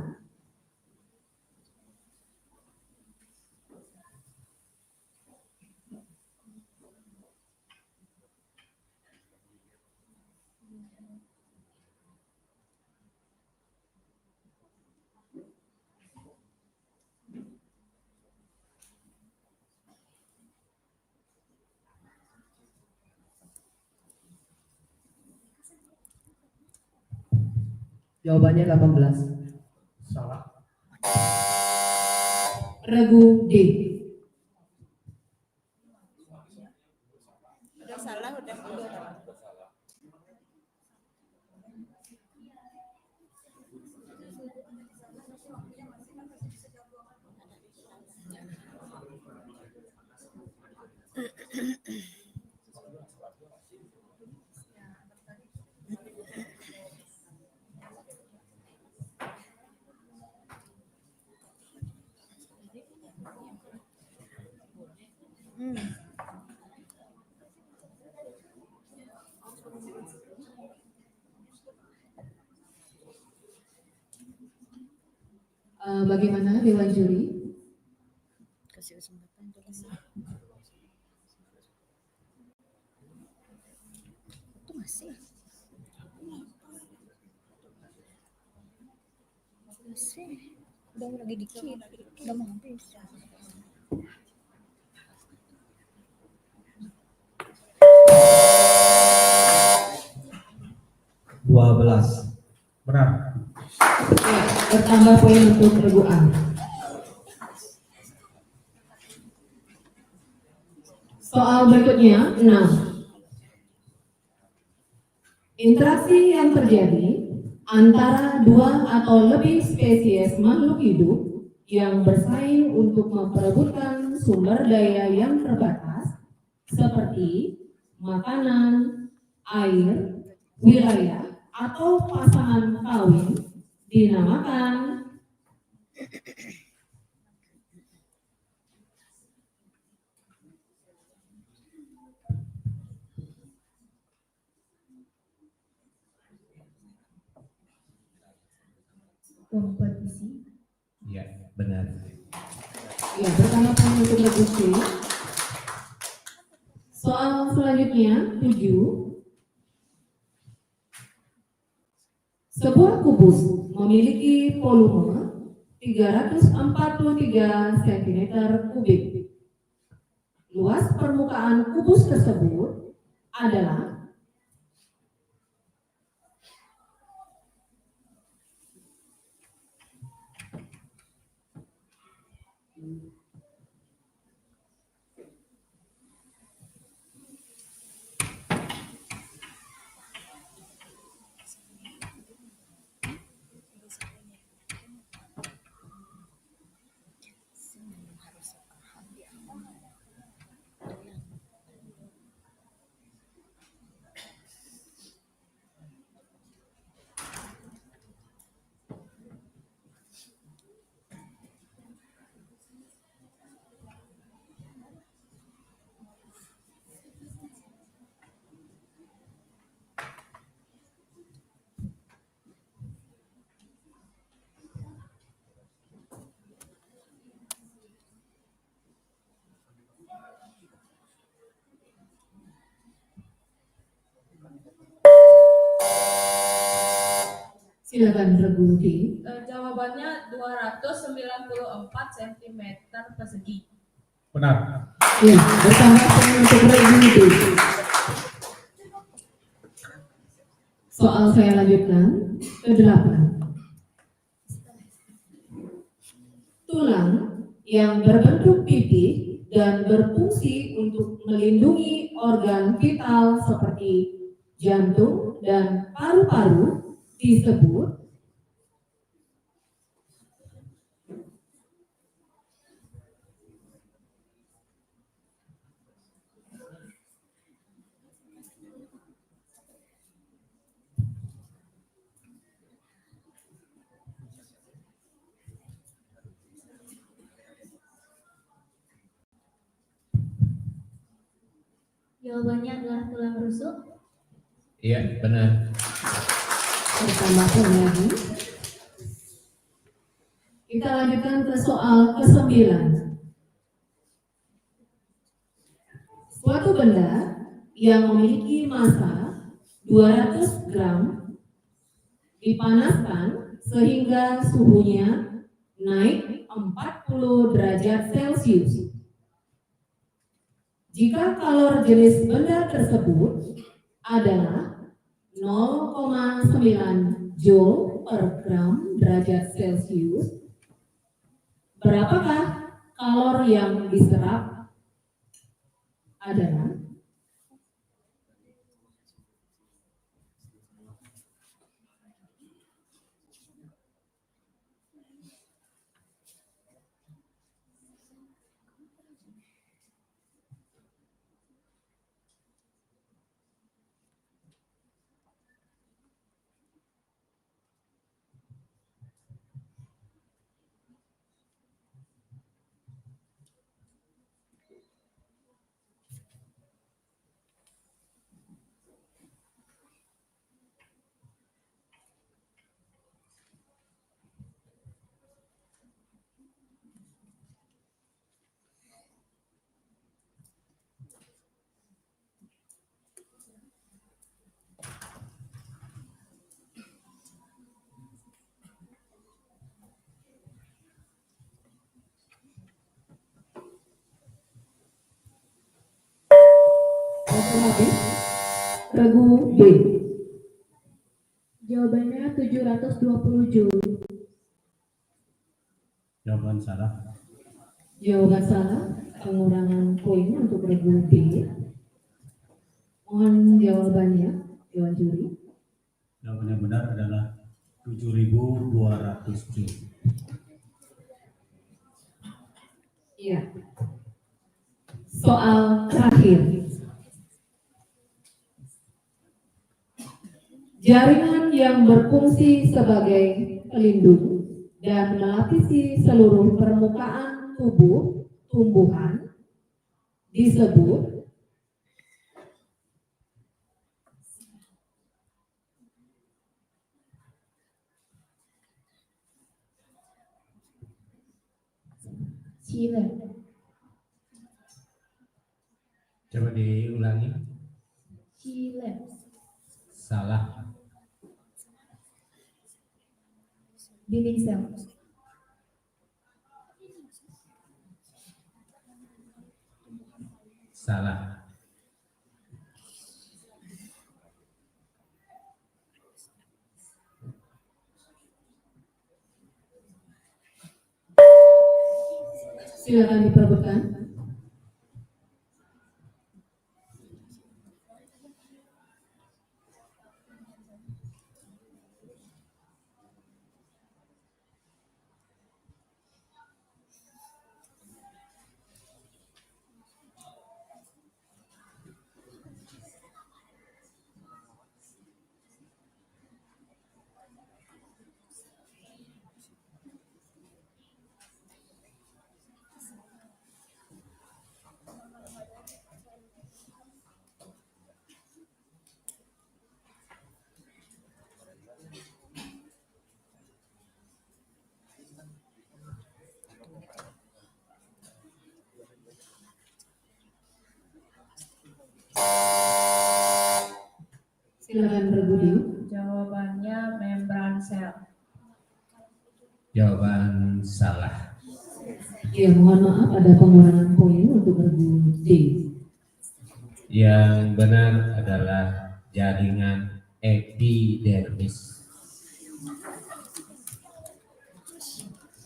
Jawabannya 18. Salah. regu D. Udah salah, udah. Bagaimana Dewan Juri? Kasih kesempatan dulu. Itu masih. Masih. Udah lagi dikit. Udah mau habis. Benar. Ya, bertambah poin untuk regu A. Soal berikutnya 6. Interaksi yang terjadi antara dua atau lebih spesies makhluk hidup yang bersaing untuk memperebutkan sumber daya yang terbatas seperti makanan, air, wilayah, atau pasangan kawin dinamakan kompetisi. Iya, benar. ya, pertama kali untuk regu C. Soal selanjutnya 7. Sebuah kubus memiliki volume 343 cm kubik. Luas permukaan kubus tersebut adalah silakan Regu D. Jawabannya 294 cm persegi. Benar. Ya, bersama untuk Regu D. Soal saya lanjutkan ke 8. Tulang yang berbentuk pipih dan berfungsi untuk melindungi organ vital seperti jantung dan paru-paru disebut Jawabannya adalah tulang rusuk. Iya, benar. pertama lagi. Kita lanjutkan ke soal ke-9. Suatu benda yang memiliki massa 200 gram dipanaskan sehingga suhunya naik 40 derajat Celcius. Jika kalor jenis benda tersebut adalah 0,9 Joule per gram derajat Celcius, berapakah kalor yang diserap? Adalah Regu B. Jawabannya 720 Joule. Jawaban salah. Jawaban salah, pengurangan poin untuk Regu B. Mohon jawabannya, Dewan Juri. Jawaban yang benar adalah 7.200 Joule. Iya. Soal terakhir. Jaringan yang berfungsi sebagai pelindung dan melapisi seluruh permukaan tubuh tumbuhan disebut Chile. Coba diulangi. Cilem. Salah. Dinding sel. Salah. Silakan diperebutkan. Silakan berbudi. Jawabannya membran sel. Jawaban salah. Ya, mohon maaf ada pengurangan poin untuk regu D. Yang benar adalah jaringan epidermis.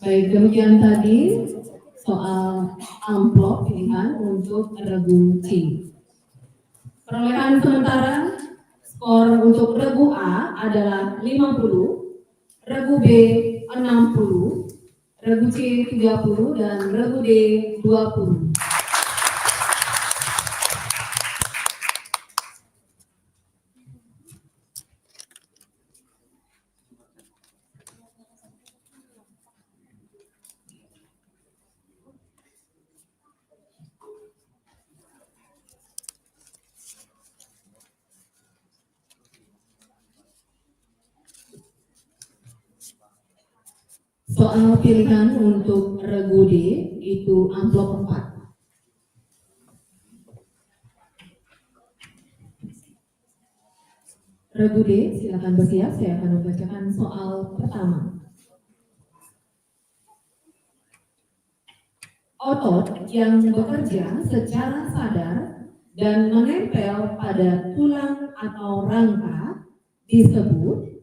Baik, demikian tadi soal amplop pilihan untuk regu C. Perolehan sementara skor untuk regu A adalah 50, regu B 60, regu C 30, dan regu D 20. Soal pilihan untuk regu D itu amplop 4. Regu D, silakan bersiap, saya akan membacakan soal pertama. Otot yang bekerja secara sadar dan menempel pada tulang atau rangka disebut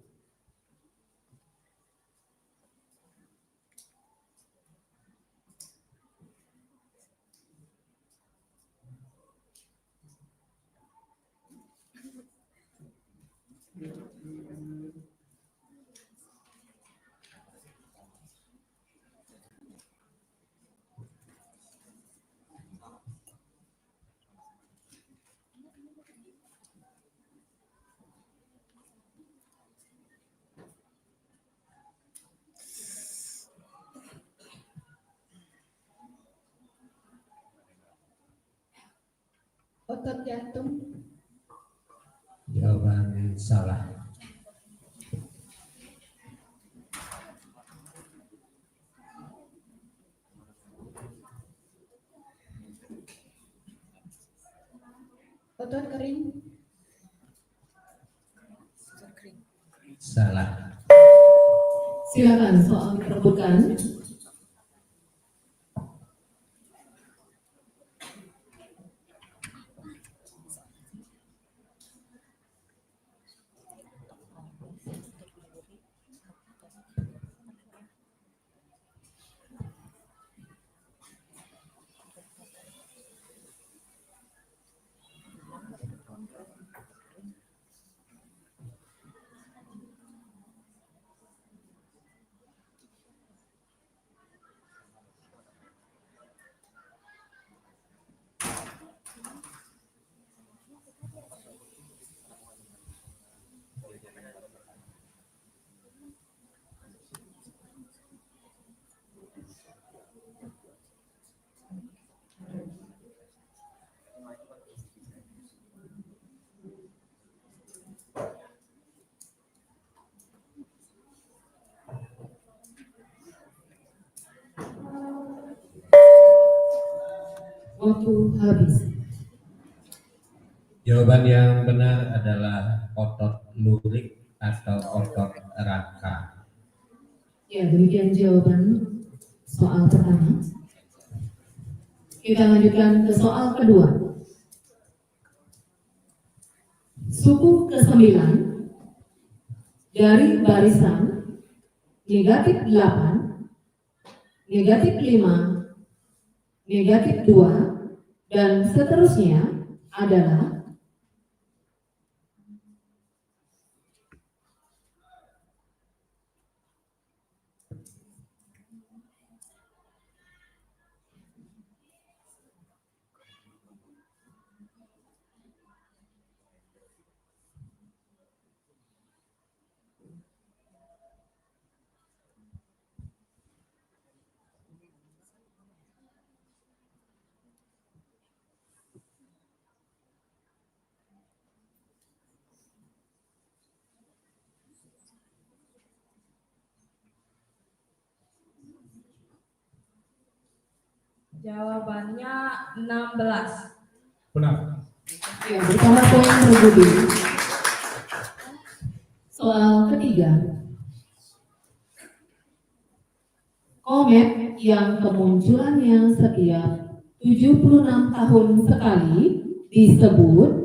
Otot jantung. Jawaban salah. Otot kering. Salah. silakan soal diperebutkan. Waktu habis. Jawaban yang benar adalah otot lurik atau otot rangka. Ya, demikian jawaban soal pertama. Kita lanjutkan ke soal kedua. Suku ke-9 dari barisan negatif 8, negatif 5, negatif 2, dan seterusnya adalah Jawabannya 16. Benar. ya, bersama poin berbudi. Soal ketiga. Komet yang kemunculannya setiap 76 tahun sekali disebut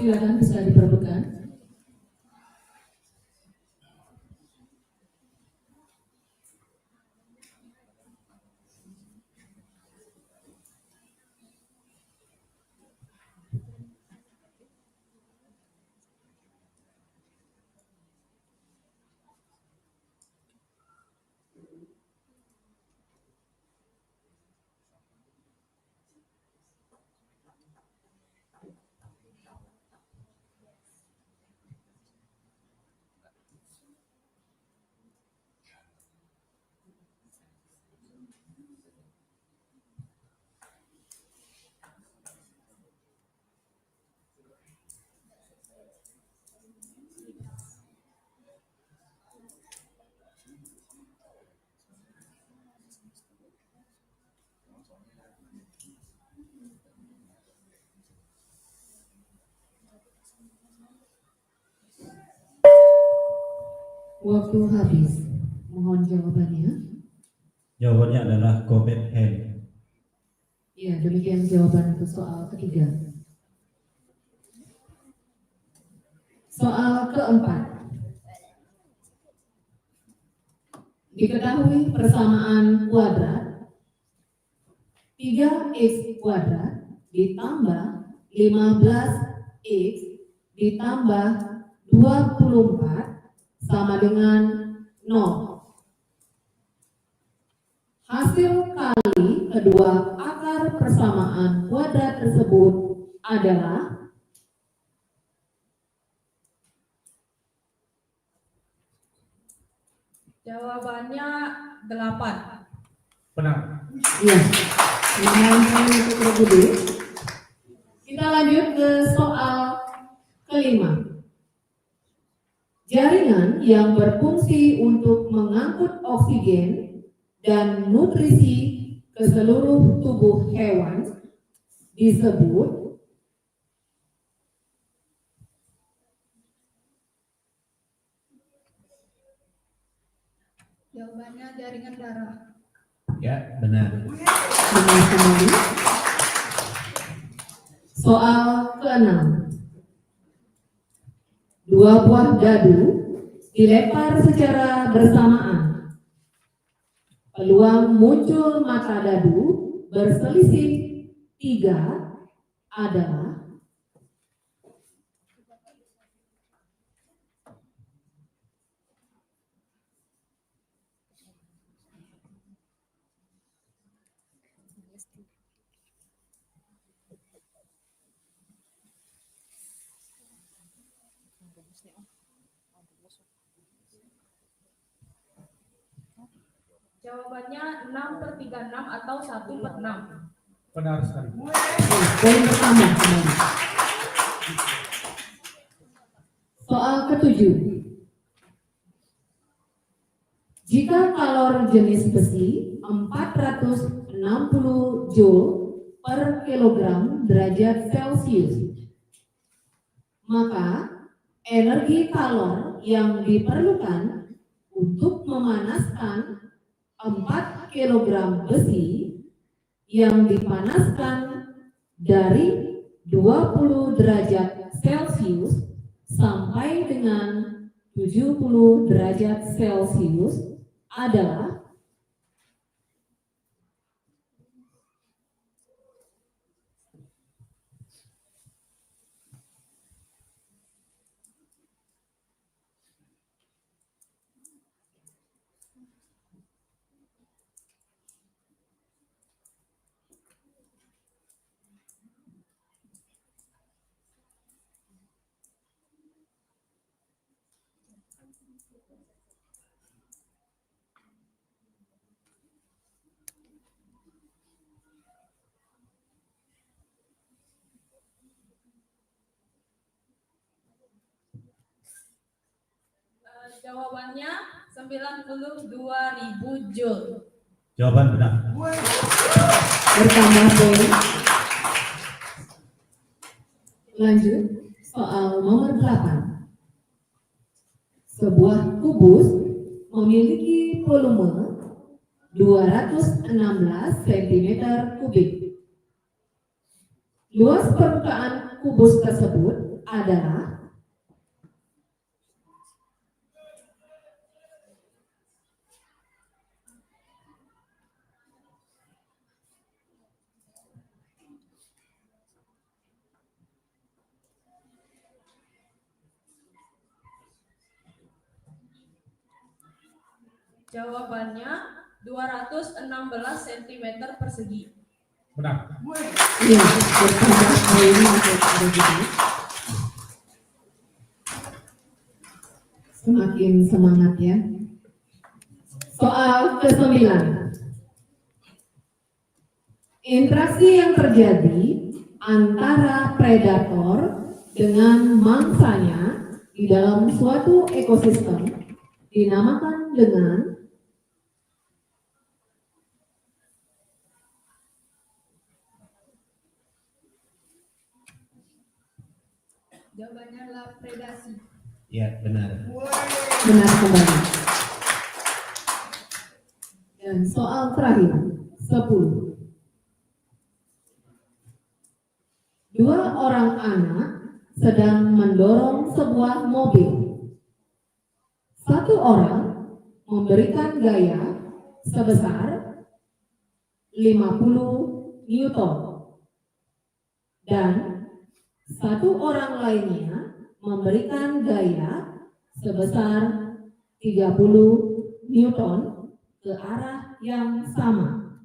silakan bisa diperbutkan. Waktu habis. Mohon jawabannya. Jawabannya adalah Comet Hale. Ya, demikian jawaban untuk soal ketiga. Soal keempat. Diketahui persamaan kuadrat 3x kuadrat ditambah 15x ditambah 24 sama dengan 0. Hasil kali kedua akar persamaan kuadrat tersebut adalah Jawabannya 8. Benar. iya. Mohon untuk berbudi. Kita lanjut ke soal kelima. Jaringan yang berfungsi untuk mengangkut oksigen dan nutrisi ke seluruh tubuh hewan disebut Jawabannya jaringan darah. Ya, benar. benar sekali. Soal ke-6. 2 buah dadu dilempar secara bersamaan. Peluang muncul mata dadu berselisih 3 adalah Jawabannya 6/36 atau 1/6. Benar sekali. poin pertama kembali. Soal ke-7. Jika kalor jenis besi 460 Joule per kilogram derajat Celcius, maka energi kalor yang diperlukan untuk memanaskan 4 kilogram besi yang dipanaskan dari 20 derajat Celcius sampai dengan 70 derajat Celcius adalah Jawabannya 92.000 Joule. Jawaban benar. bertambah poin. Lanjut, soal nomor 8. Sebuah kubus memiliki volume 216 cm kubik. Luas permukaan kubus tersebut adalah Jawabannya 216 cm persegi. Benar. iya, bertambah poin untuk begitu. Semakin semangat ya. Soal ke-9. Interaksi yang terjadi antara predator dengan mangsanya di dalam suatu ekosistem dinamakan dengan Jawabannya adalah predasi. Ya, benar. benar kembali. Dan soal terakhir, 10. 2 orang anak sedang mendorong sebuah mobil. 1 orang memberikan gaya sebesar 50 Newton dan 1 orang lainnya memberikan gaya sebesar 30 Newton ke arah yang sama.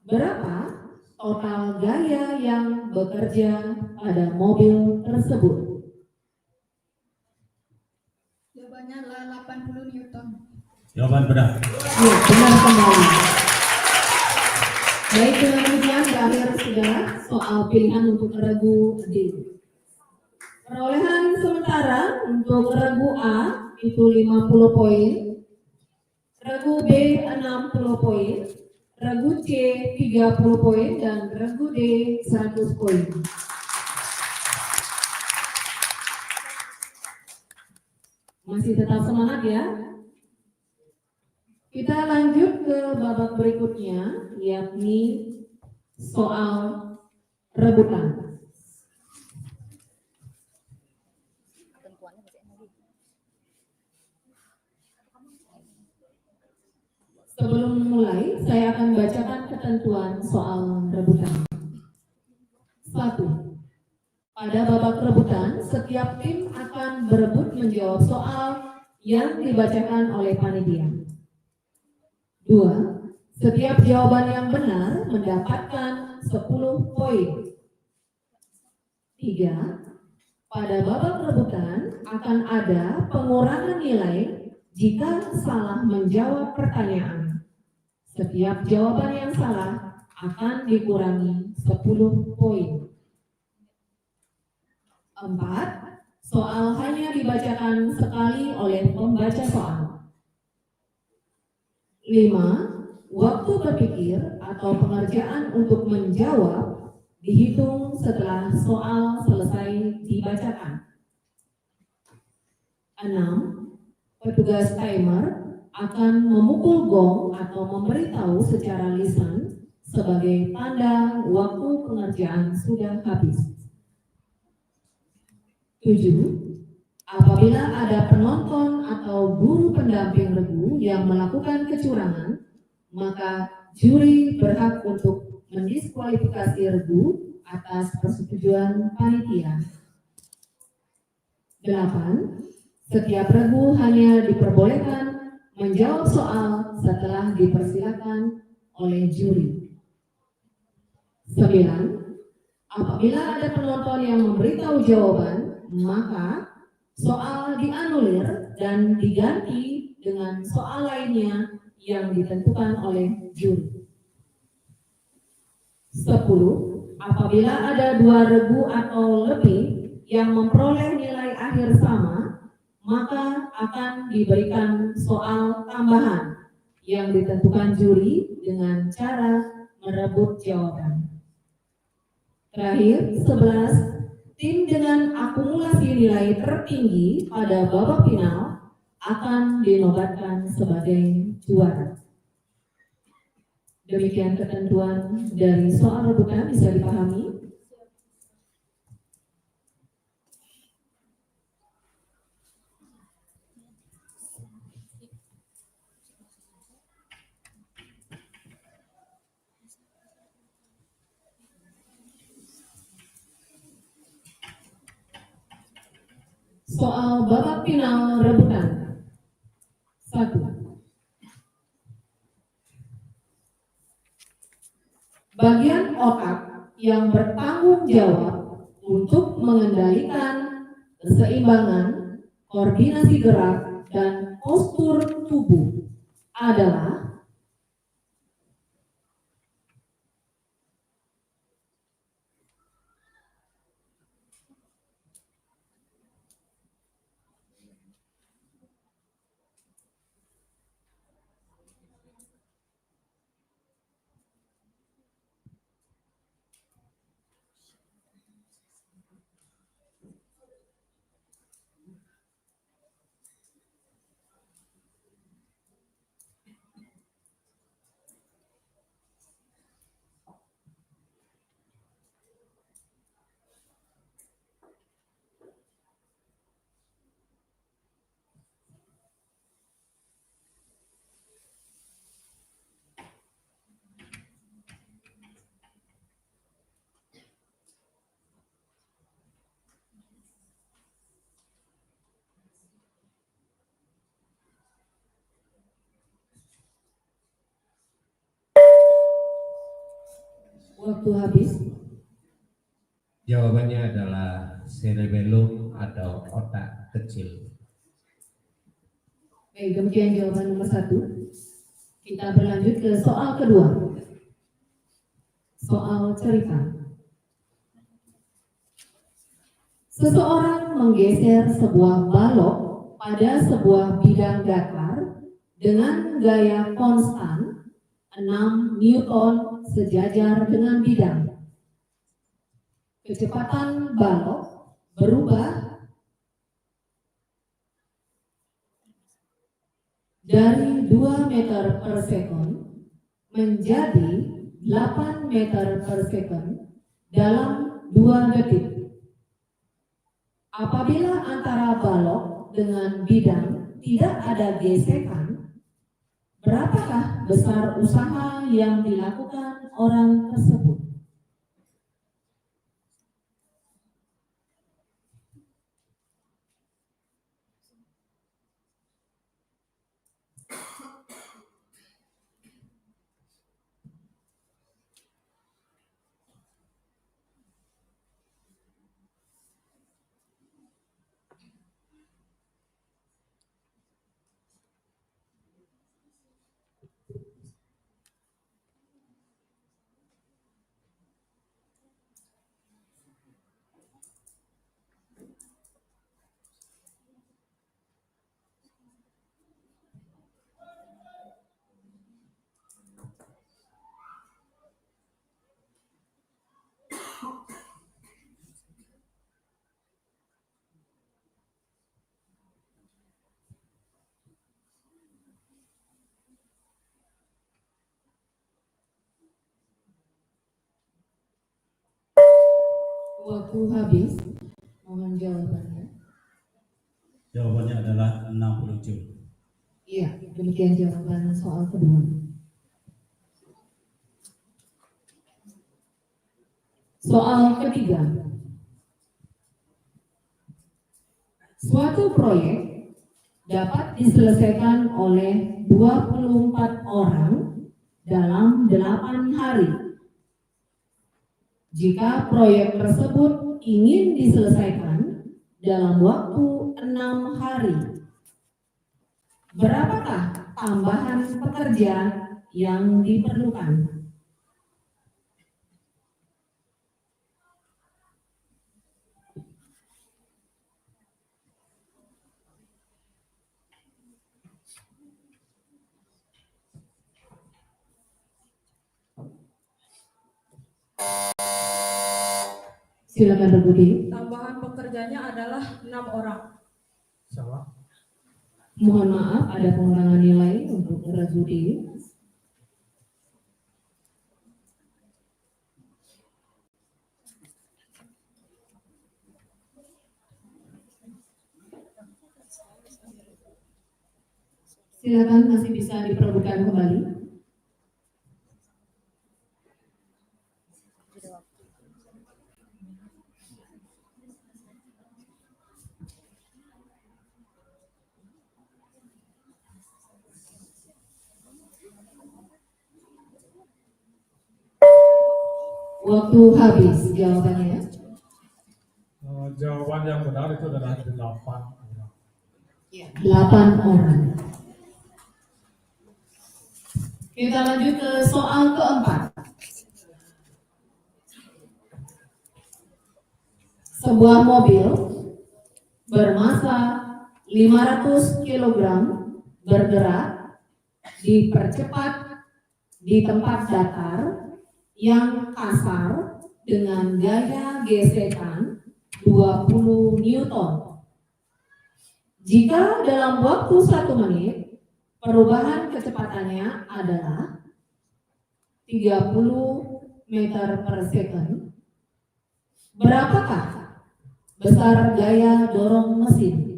Berapa total gaya yang bekerja pada mobil tersebut? Jawabannya adalah 80 Newton. Jawaban benar. Ya, benar kembali. Baik, dengan demikian berakhir sudah soal pilihan untuk regu D. Perolehan sementara untuk regu A itu 50 poin, regu B 60 poin, regu C 30 poin, dan regu D 100 poin. Masih tetap semangat ya. Kita lanjut ke babak berikutnya, yakni soal rebutan. Ketentuannya bacain lagi. Sebelum mulai, saya akan bacakan ketentuan soal rebutan. 1. Pada babak rebutan, setiap tim akan berebut menjawab soal yang dibacakan oleh panitia. 2. Setiap jawaban yang benar mendapatkan 10 poin. 3. Pada babak rebutan akan ada pengurangan nilai jika salah menjawab pertanyaan. Setiap jawaban yang salah akan dikurangi 10 poin. 4. Soal hanya dibacakan sekali oleh pembaca soal. 5. Waktu berpikir atau pengerjaan untuk menjawab dihitung setelah soal selesai dibacakan. 6. Petugas timer akan memukul gong atau memberitahu secara lisan sebagai tanda waktu pengerjaan sudah habis. 7. Apabila ada penonton atau guru pendamping regu yang melakukan kecurangan, maka juri berhak untuk mendiskualifikasi regu atas persetujuan panitia. 8. Setiap regu hanya diperbolehkan menjawab soal setelah dipersilakan oleh juri. 9. Apabila ada penonton yang memberitahu jawaban, maka soal dianulir dan diganti dengan soal lainnya yang ditentukan oleh juri. 10. Apabila ada 2 regu atau lebih yang memperoleh nilai akhir sama, maka akan diberikan soal tambahan yang ditentukan juri dengan cara merebut jawaban. Terakhir, 11. Tim dengan akumulasi nilai tertinggi pada babak final akan dinobatkan sebagai juara. Demikian ketentuan dari soal rebutan, bisa dipahami? Soal babak final rebutan. 1. Bagian otak yang bertanggung jawab untuk mengendalikan keseimbangan, koordinasi gerak, dan postur tubuh adalah waktu habis. Jawabannya adalah cerebellum atau otak kecil. Baik, demikian jawaban nomor 1. Kita berlanjut ke soal kedua. Soal cerita. Seseorang menggeser sebuah balok pada sebuah bidang datar dengan gaya konstan 6 Newton sejajar dengan bidang. Kecepatan balok berubah dari 2 meter per sekon menjadi 8 meter per second dalam 2 detik. Apabila antara balok dengan bidang tidak ada gesekan, berapakah besar usaha yang dilakukan orang tersebut? Waktu habis, mohon jawabannya. Jawabannya adalah 60 Joule. Iya, demikian jawaban soal kedua. Soal ketiga. Suatu proyek dapat diselesaikan oleh 24 orang dalam 8 hari. Jika proyek tersebut ingin diselesaikan dalam waktu 6 hari, berapakah tambahan pekerja yang diperlukan? Silakan Budi. Tambahan pekerjanya adalah 6 orang. Salah. Mohon maaf, ada pengurangan nilai untuk Budi. Silakan, masih bisa diperebutkan kembali. Waktu habis jawabannya. Jawaban yang benar itu adalah 8 orang. 8 orang. Kita lanjut ke soal keempat. Sebuah mobil bermasa 500 kg bergerak dipercepat di tempat datar yang kasar dengan gaya gesekan 20 Newton. Jika dalam waktu 1 menit perubahan kecepatannya adalah 30 meter per second, berapakah besar gaya dorong mesin?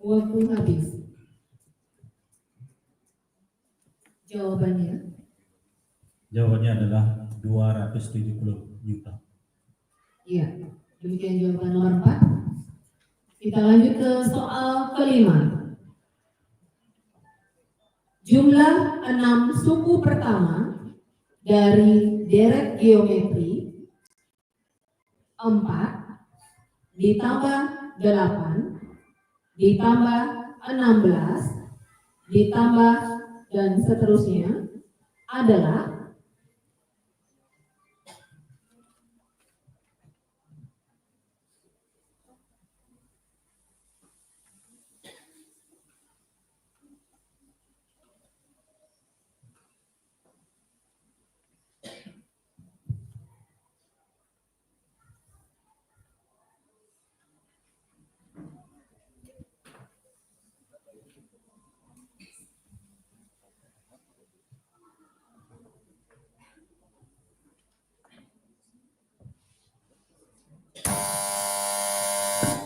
Waktu habis. Jawabannya? Jawabannya adalah 270 juta. Iya, demikian jawaban nomor 4. Kita lanjut ke soal kelima. Jumlah 6 suku pertama dari deret geometri 4 ditambah 8 ditambah 16 ditambah dan seterusnya adalah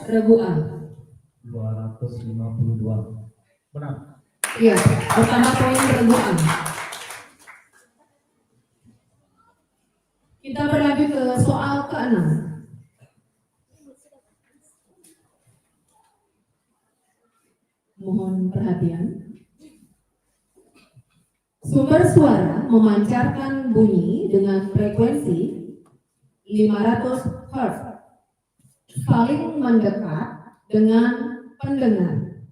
regu A. 252. Benar. Iya, pertama poin regu A. Kita berlanjut ke soal ke-6. Mohon perhatian. Sumber suara memancarkan bunyi dengan frekuensi 500 Hz saling mendekat dengan pendengar.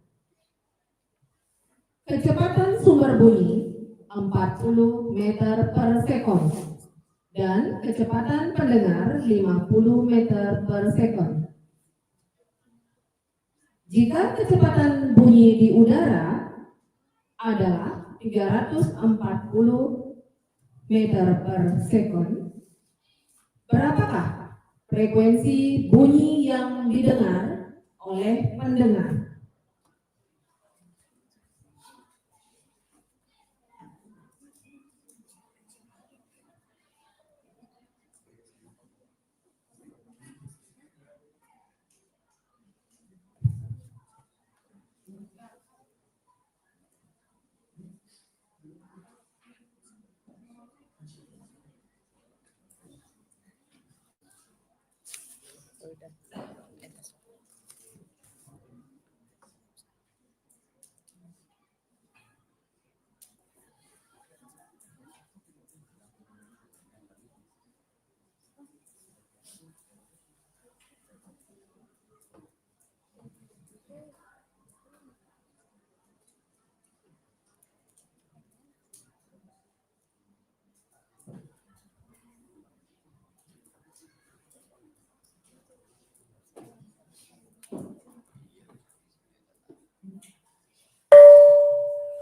Kecepatan sumber bunyi 40 meter per sekon dan kecepatan pendengar 50 meter per sekon. Jika kecepatan bunyi di udara adalah 340 meter per sekon, berapakah frekuensi bunyi yang didengar oleh pendengar?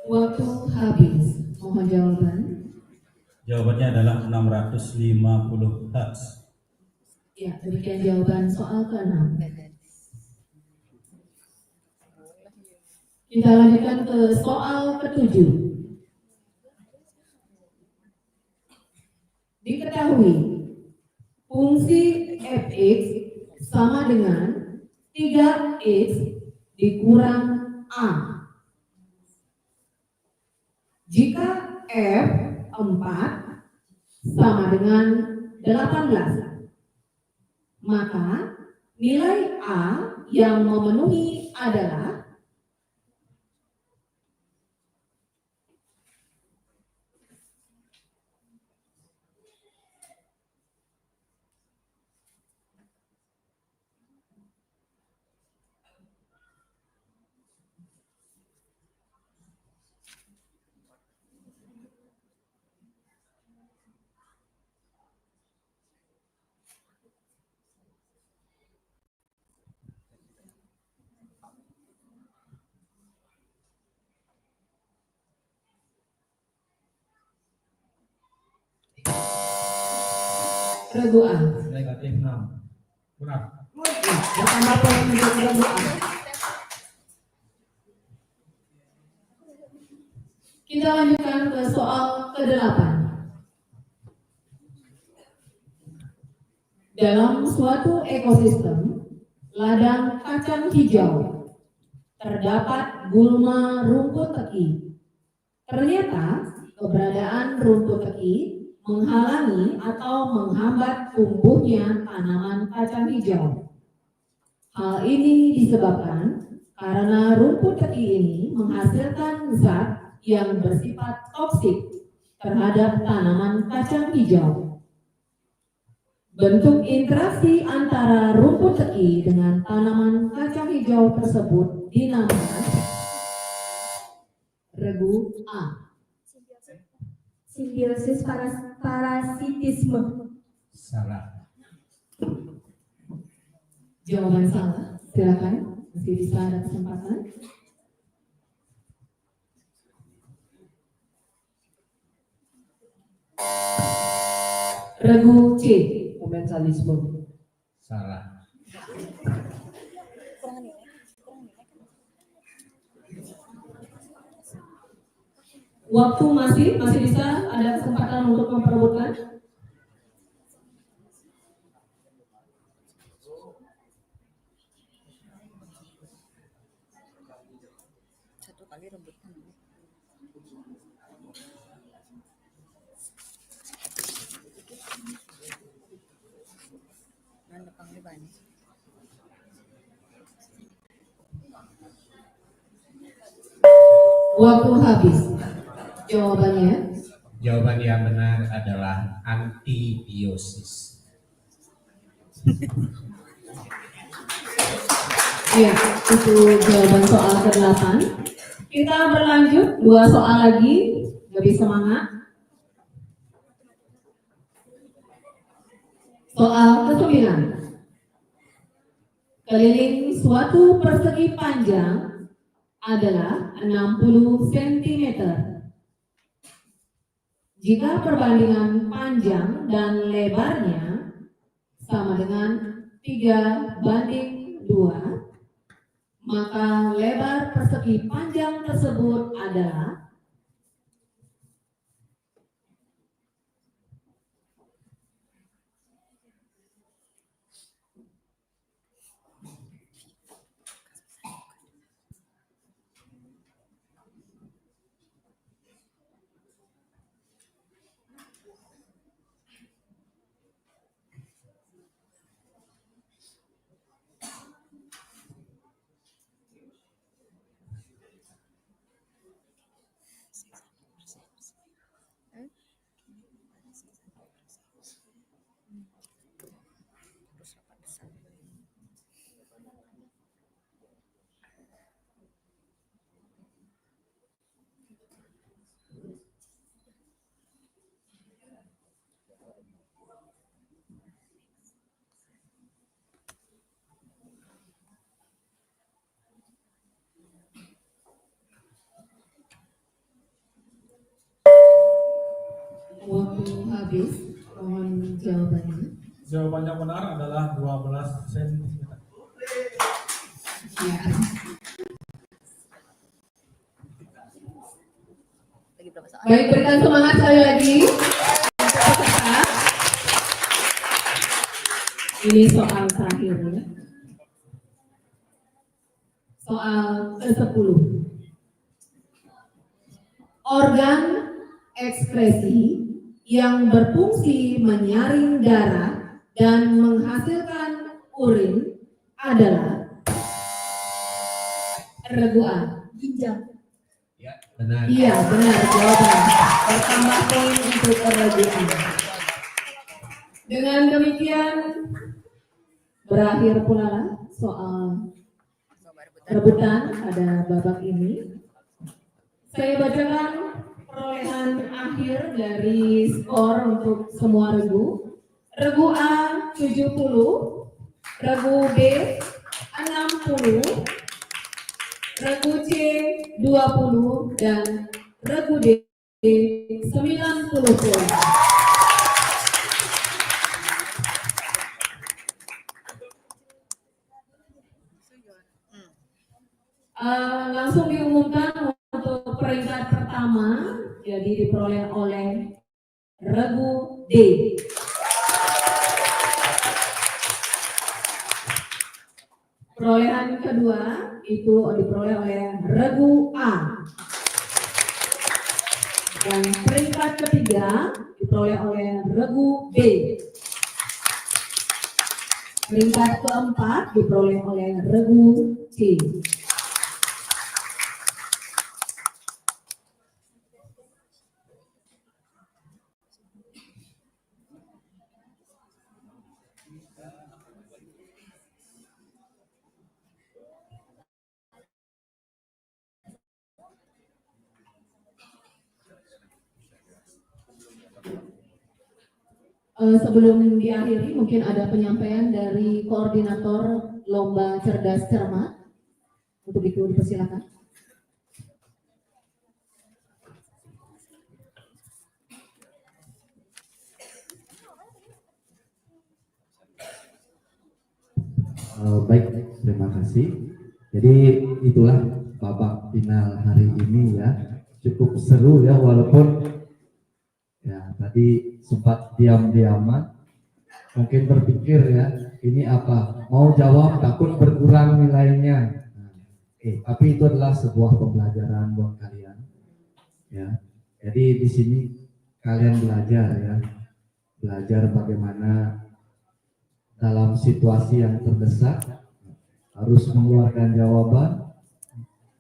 Waktu habis. Mohon jawaban. Jawabannya adalah 650 Hz. Ya, demikian jawaban soal ke-6. Kita lanjutkan ke soal ke-7. Diketahui fungsi fx sama dengan 3x dikurang a. Jika f 4 sama dengan 18, maka nilai a yang memenuhi adalah regu A. Negatif 6. Benar. Ya, pertama poin untuk regu A. Kita lanjutkan ke soal ke-8. Dalam suatu ekosistem ladang kacang hijau terdapat gulma rumput teki. Ternyata keberadaan rumput teki menghalangi atau menghambat tumbuhnya tanaman kacang hijau. Hal ini disebabkan karena rumput teki ini menghasilkan zat yang bersifat toksik terhadap tanaman kacang hijau. Bentuk interaksi antara rumput teki dengan tanaman kacang hijau tersebut dinamakan regu A. Simbiosis parasitisme. Salah. Jawaban salah. Silakan, masih bisa ada kesempatan. Regu C. Komensalisme. Salah. Waktu masih bisa ada kesempatan untuk memperebutkan. Satu kali rebutan. Mana pangliban? Waktu habis. Jawabannya? Jawaban yang benar adalah antibiosis. Iya, itu jawaban soal ke-8. Kita berlanjut, 2 soal lagi, lebih semangat. Soal ke-9. Keliling suatu persegi panjang adalah 60 cm. Jika perbandingan panjang dan lebarnya sama dengan 3:2, maka lebar persegi panjang tersebut adalah waktu habis. Mohon jawabannya. Jawaban yang benar adalah 12 cm. Ya. Baik, berikan semangat sekali lagi. Ini soal terakhir ya. Soal ke-10. Organ ekskresi yang berfungsi menyaring darah dan menghasilkan urin adalah regu A. Ginjal. Ya, benar. Iya, benar jawaban. Bertambah poin untuk regu A. Dengan demikian berakhir pula soal rebutan pada babak ini. Saya bacakan perolehan akhir dari skor untuk semua regu. Regu A 70, regu B 60, regu C 20 dan regu D 90 poin. Langsung diumumkan untuk peringkat pertama, jadi diperoleh oleh regu D. Perolehan kedua itu diperoleh oleh regu A. Dan peringkat ketiga diperoleh oleh regu B. Peringkat keempat diperoleh oleh regu C. Sebelum diakhiri, mungkin ada penyampaian dari koordinator Lomba Cerdas Cermat. Untuk itu dipersilakan. Baik, terima kasih. Jadi itulah babak final hari ini ya. Cukup seru ya, walaupun ya tadi sempat diam-diaman, mungkin berpikir ya, ini apa? Mau jawab takut berkurang nilainya. Tapi itu adalah sebuah pembelajaran buat kalian. Ya, jadi di sini kalian belajar ya, belajar bagaimana dalam situasi yang terdesak harus mengeluarkan jawaban.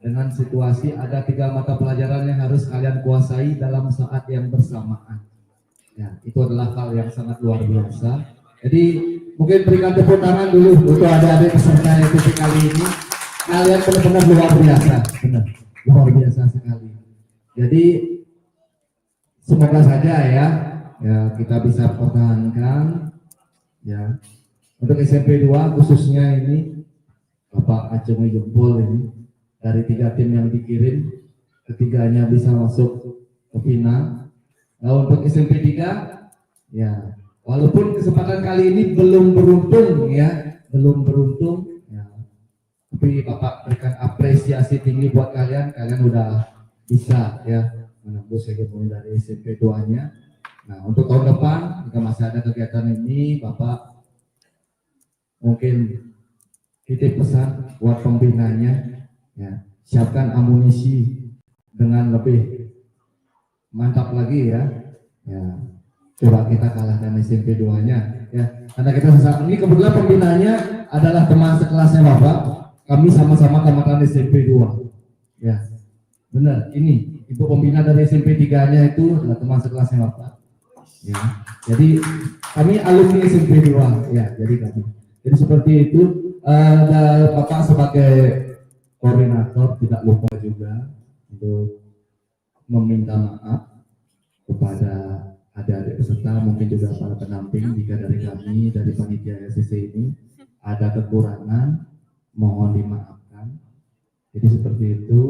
Dengan situasi ada 3 mata pelajaran yang harus kalian kuasai dalam saat yang bersamaan. Ya, itu adalah hal yang sangat luar biasa. Jadi mungkin berikan tepuk tangan dulu untuk adik-adik peserta ETP kali ini. Kalian benar-benar luar biasa, benar, luar biasa sekali. Jadi semoga saja ya kita bisa pertahankan ya. Untuk SMP 2 khususnya ini Bapak acungi jempol ini. Dari 3 tim yang dikirim, ketiganya bisa masuk ke final. Nah, untuk SMP 3, ya, walaupun kesempatan kali ini belum beruntung ya, tapi Bapak berikan apresiasi tinggi buat kalian udah bisa ya menembus hegemoni dari SMP 2-nya. Nah, untuk tahun depan, jika masih ada kegiatan ini, Bapak mungkin titip pesan buat pembinanya. Ya, siapkan amunisi dengan lebih mantap lagi ya. Ya, coba kita kalahkan SMP 2-nya ya. Karena kita ini kebetulan pembinanya adalah teman sekelasnya Bapak. Kami sama-sama tamatan SMP 2. Ya. Benar, ini Ibu pembina dari SMP 3-nya itu adalah teman sekelasnya Bapak. Ya. Jadi kami alumni SMP 2 ya, jadi seperti itu. Bapak sebagai koordinator tidak lupa juga untuk meminta maaf kepada adik-adik peserta, mungkin juga para pendamping jika dari kami dari panitia SCC ini ada kekurangan, mohon dimaafkan. Jadi seperti itu,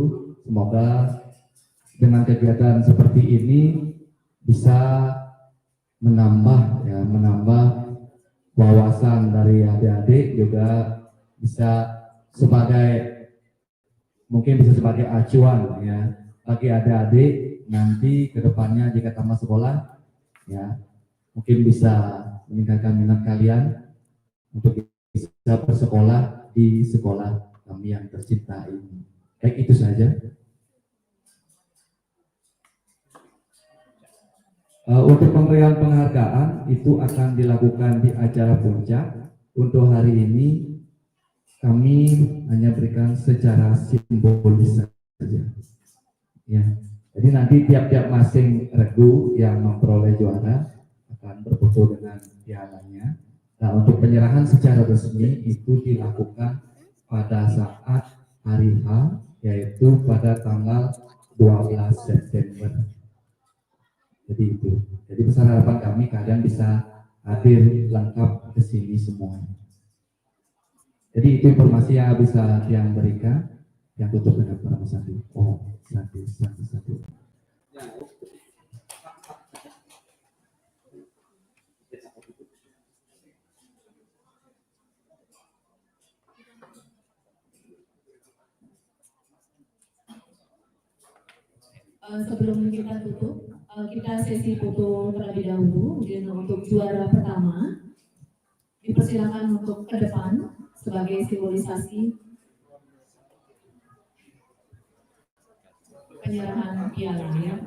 semoga dengan kegiatan seperti ini bisa menambah wawasan dari adik-adik, juga bisa sebagai acuan ya bagi adik-adik nanti kedepannya jika tamat sekolah ya, mungkin bisa meningkatkan minat kalian untuk bisa bersekolah di sekolah kami yang tercinta ini. Baik, itu saja. Untuk pemberian penghargaan itu akan dilakukan di acara puncak. Untuk hari ini kami hanya berikan secara simbolis saja. Ya, jadi nanti tiap-tiap masing regu yang memperoleh juara akan berfoto dengan pialanya. Nah, untuk penyerahan secara resmi itu dilakukan pada saat hari H, yaitu pada tanggal 12 September. Jadi itu. Jadi pesan harapan kami kalian bisa hadir lengkap ke sini semuanya. Jadi itu informasi yang bisa yang berikan. Yang tutup dengan para satu. Oh, satu. Sebelum kita tutup, kita sesi foto terlebih dahulu. Kemudian untuk juara pertama dipersilakan untuk ke depan sebagai simbolisasi penyerahan piala ya.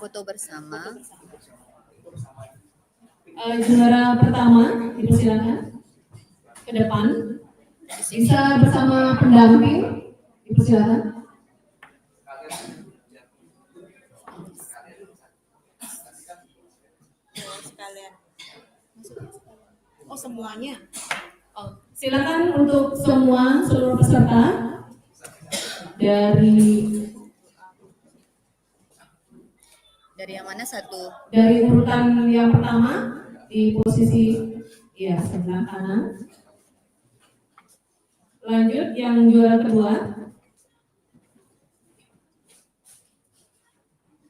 foto bersama. Juara pertama, dipersilakan ke depan. Bisa bersama pendamping, dipersilakan. Sekalian. Oh, semuanya. Oh, silakan untuk semua seluruh peserta dari yang mana satu? Dari urutan yang pertama di posisi ya sebelah kanan. Lanjut yang juara kedua,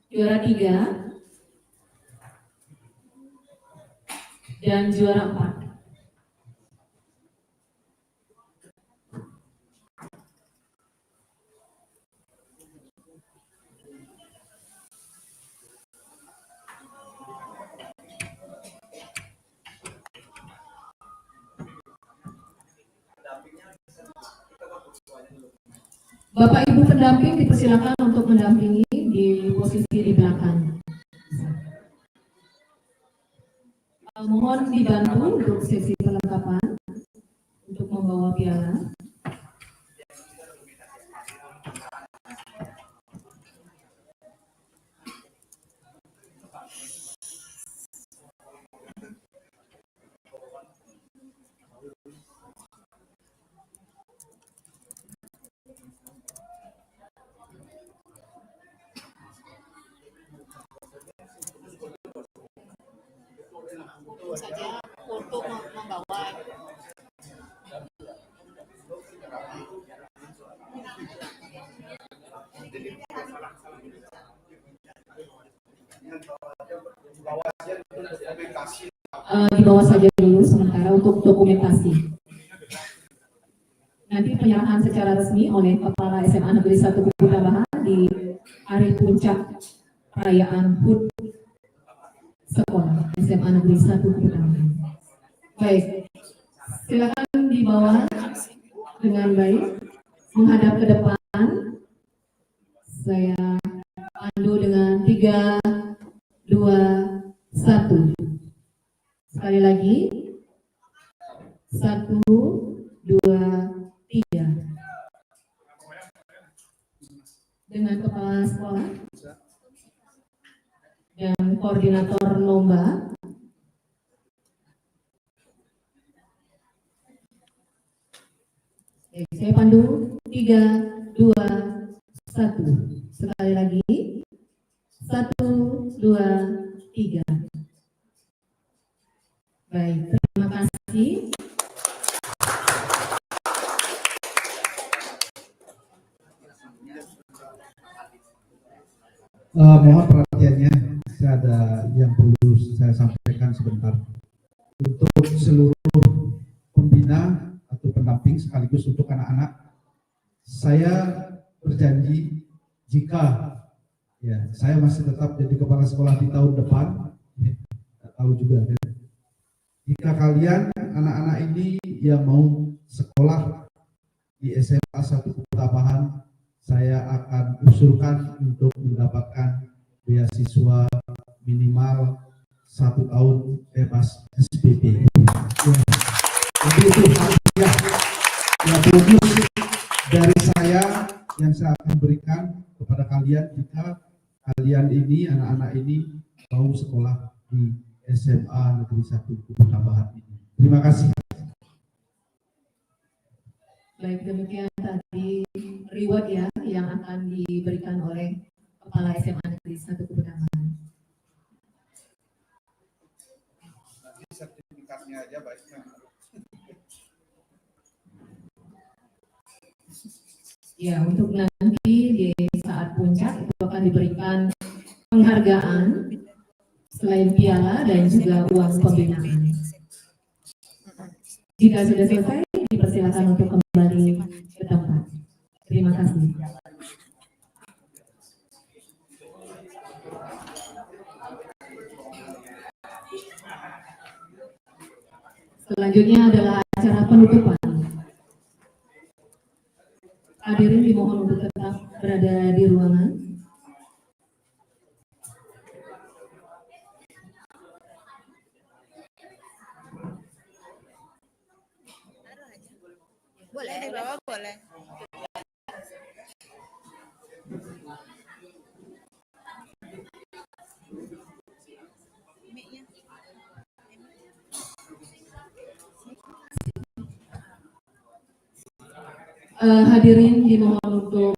juara 3, dan juara 4. Bapak Ibu pendamping dipersilakan untuk mendampingi di posisi di belakang. Mohon dibantu untuk sesi perlengkapan untuk membawa piala. Saja untuk membawa. Di bawah saja dulu sementara untuk dokumentasi. Nanti penyerahan secara resmi oleh Kepala SMA Negeri 1 Kubu Tambahan di hari puncak perayaan HUT sekolah SMA Negeri 1 Kubu Tambahan. Baik, silakan dibawa dengan baik, menghadap ke depan. Saya pandu dengan 3, 2, 1. Sekali lagi, 1, 2, 3. Dengan kepala sekolah dan koordinator lomba. Oke, saya pandu 3, 2, 1. Sekali lagi, 1, 2, 3. Baik, terima kasih. Mohon perhatiannya, saya ada yang perlu saya sampaikan sebentar. Untuk seluruh pembina atau pendamping sekaligus untuk anak-anak, saya berjanji jika ya saya masih tetap jadi kepala sekolah di tahun depan, tahu juga kan. Jika kalian anak-anak ini yang mau sekolah di SMA 1 Kubu Tambahan, saya akan usulkan untuk mendapatkan beasiswa minimal 1 tahun bebas SPP. Ya. Jadi itu hadiah yang bonus dari saya yang saya akan berikan kepada kalian jika kalian ini, anak-anak ini mau sekolah di SMA Negeri 1 Kubu Tambahan ini. Terima kasih. Baik, demikian tadi reward ya yang akan diberikan oleh Kepala SMA Negeri 1 Kubu Tambahan. Nanti sertifikatnya aja baiknya. Ya, untuk nanti di saat puncak itu akan diberikan penghargaan selain piala dan juga uang pembinaan. Jika sudah selesai, dipersilakan untuk kembali ke tempat. Terima kasih. Selanjutnya adalah acara penutupan. Hadirin dimohon untuk tetap berada di ruangan. Boleh. Di bawah boleh. Mic-nya. Hadirin dimohon untuk